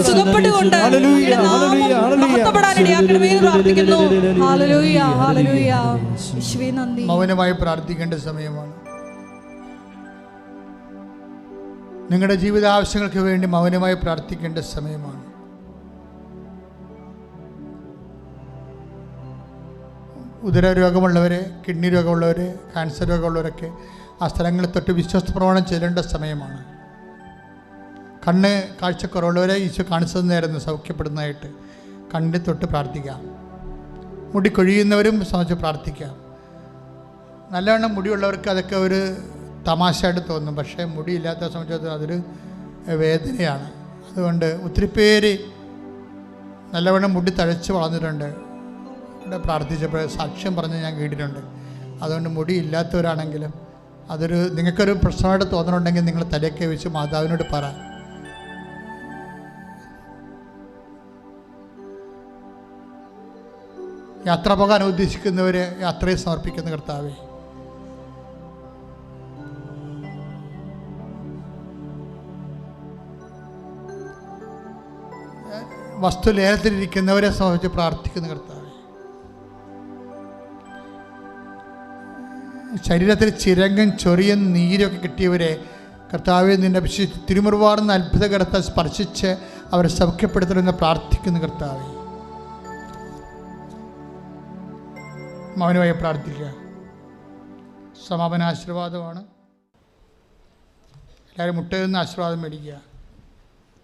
S2: സുഖപ്പെട്ടുകൊണ്ട്
S1: മൗനമായി പ്രാർത്ഥിക്കേണ്ട സമയമാണ്. നിങ്ങളുടെ ജീവിതാവശ്യങ്ങൾക്ക് വേണ്ടി മൗനമായി പ്രാർത്ഥിക്കേണ്ട സമയമാണ്. ഉദരരോഗമുള്ളവർ, കിഡ്നി രോഗമുള്ളവർ, ക്യാൻസർ രോഗമുള്ളവരൊക്കെ ആ സ്ഥലങ്ങളിൽ തൊട്ട് വിശ്വാസ പ്രമാണം ചെല്ലേണ്ട സമയമാണ്. കണ്ണ് കാഴ്ചക്കുറവുള്ളവരെ ഈശോ കാണിച്ചു തന്നായിരുന്നു സൗഖ്യപ്പെടുന്നതായിട്ട്. കണ്ണിൽ തൊട്ട് പ്രാർത്ഥിക്കാം. മുടി കൊഴിയുന്നവരും സംബന്ധിച്ച് പ്രാർത്ഥിക്കാം. നല്ലവണ്ണം മുടിയുള്ളവർക്ക് അതൊക്കെ ഒരു തമാശയായിട്ട് തോന്നും. പക്ഷേ മുടിയില്ലാത്ത സംബന്ധിച്ചിടത്തോളം അതൊരു വേദനയാണ്. അതുകൊണ്ട് ഒത്തിരി പേര് നല്ലവണ്ണം മുടി തഴച്ച് വളർന്നിട്ടുണ്ട്. ഇവിടെ പ്രാർത്ഥിച്ചപ്പോൾ സാക്ഷ്യം പറഞ്ഞ് ഞാൻ കേട്ടിട്ടുണ്ട്. അതുകൊണ്ട് മുടി ഇല്ലാത്തവരാണെങ്കിലും നിങ്ങൾക്കൊരു പ്രശ്നമായിട്ട് തോന്നുന്നുണ്ടെങ്കിൽ നിങ്ങൾ തലയൊക്കെ വെച്ച് മാതാവിനോട് പറ. യാത്ര പോകാൻ ഉദ്ദേശിക്കുന്നവരെ യാത്രയെ സമർപ്പിക്കുന്ന കർത്താവേ, വസ്തു ലേലത്തിലിരിക്കുന്നവരെ സംബന്ധിച്ച് പ്രാർത്ഥിക്കുന്ന കർത്താവേ, ശരീരത്തിൽ ചിരങ്ങും ചൊറിയും നീരൊക്കെ കിട്ടിയവരെ കർത്താവെ നിൻ്റെ തിരുമുറുവാർന്ന അത്ഭുതകരത്തെ സ്പർശിച്ച് അവരെ സൗഖ്യപ്പെടുത്തണമെന്ന് പ്രാർത്ഥിക്കുന്ന കർത്താവെ, മൗനമായി പ്രാർത്ഥിക്കുക. സമാപന ആശീർവാദമാണ്. എല്ലാവരും മുട്ടയിൽ നിന്ന് ആശീർവാദം മേടിക്കുക.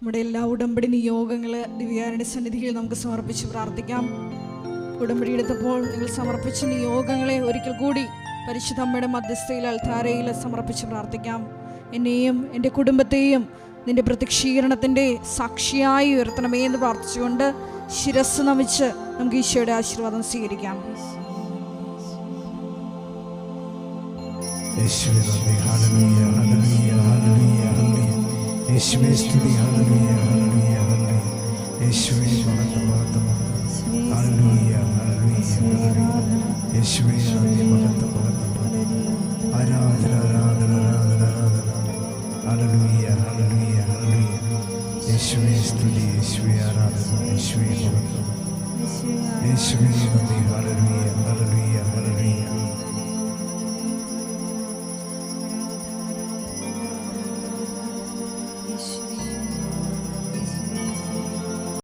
S2: നമ്മുടെ എല്ലാ ഉടമ്പടി നിയോഗങ്ങൾ ദിവ്യാരുടെ സന്നിധിയിൽ നമുക്ക് സമർപ്പിച്ച് പ്രാർത്ഥിക്കാം. ഉടമ്പടി എടുത്തപ്പോൾ നിങ്ങൾ സമർപ്പിച്ച നിയോഗങ്ങളെ ഒരിക്കൽ കൂടി പരിശുദ്ധ അമ്മയുടെ മധ്യസ്ഥയിൽ അൾത്താരയിൽ സമർപ്പിച്ച് പ്രാർത്ഥിക്കാം. എന്നെയും എൻ്റെ കുടുംബത്തെയും നിൻ്റെ പ്രത്യക്ഷീകരണത്തിൻ്റെ സാക്ഷിയായി ഉയർത്തണമേ എന്ന് പ്രാർത്ഥിച്ചുകൊണ്ട് ശിരസ് നമിച്ച് നമുക്ക് ഈശോയുടെ ആശീർവാദം സ്വീകരിക്കാം.
S3: യേശുവേ നന്ദി, ഹല്ലേലൂയ ഹല്ലേലൂയ ഹല്ലേലൂയ ഹല്ലേലൂയ. യേശുവേ സ്തുതി, ഹല്ലേലൂയ ഹല്ലേലൂയ ഹല്ലേലൂയ. യേശുവേ മഹത്വം മഹത്വം ഹല്ലേലൂയ ഹല്ലേലൂയ ഹല്ലേലൂയ. യേശുവേ നന്ദി, മഹത്വം മഹത്വം ആരാധന ആരാധന ആരാധന ആരാധന. ഹല്ലേലൂയ ഹല്ലേലൂയ ഹല്ലേലൂയ. യേശുവേ സ്തുതി, യേശുവേ ആരാധന, യേശുവേ മഹത്വം, യേശുവേ നന്ദി, ഹല്ലേലൂയ ഹല്ലേലൂയ ഹല്ലേലൂയ.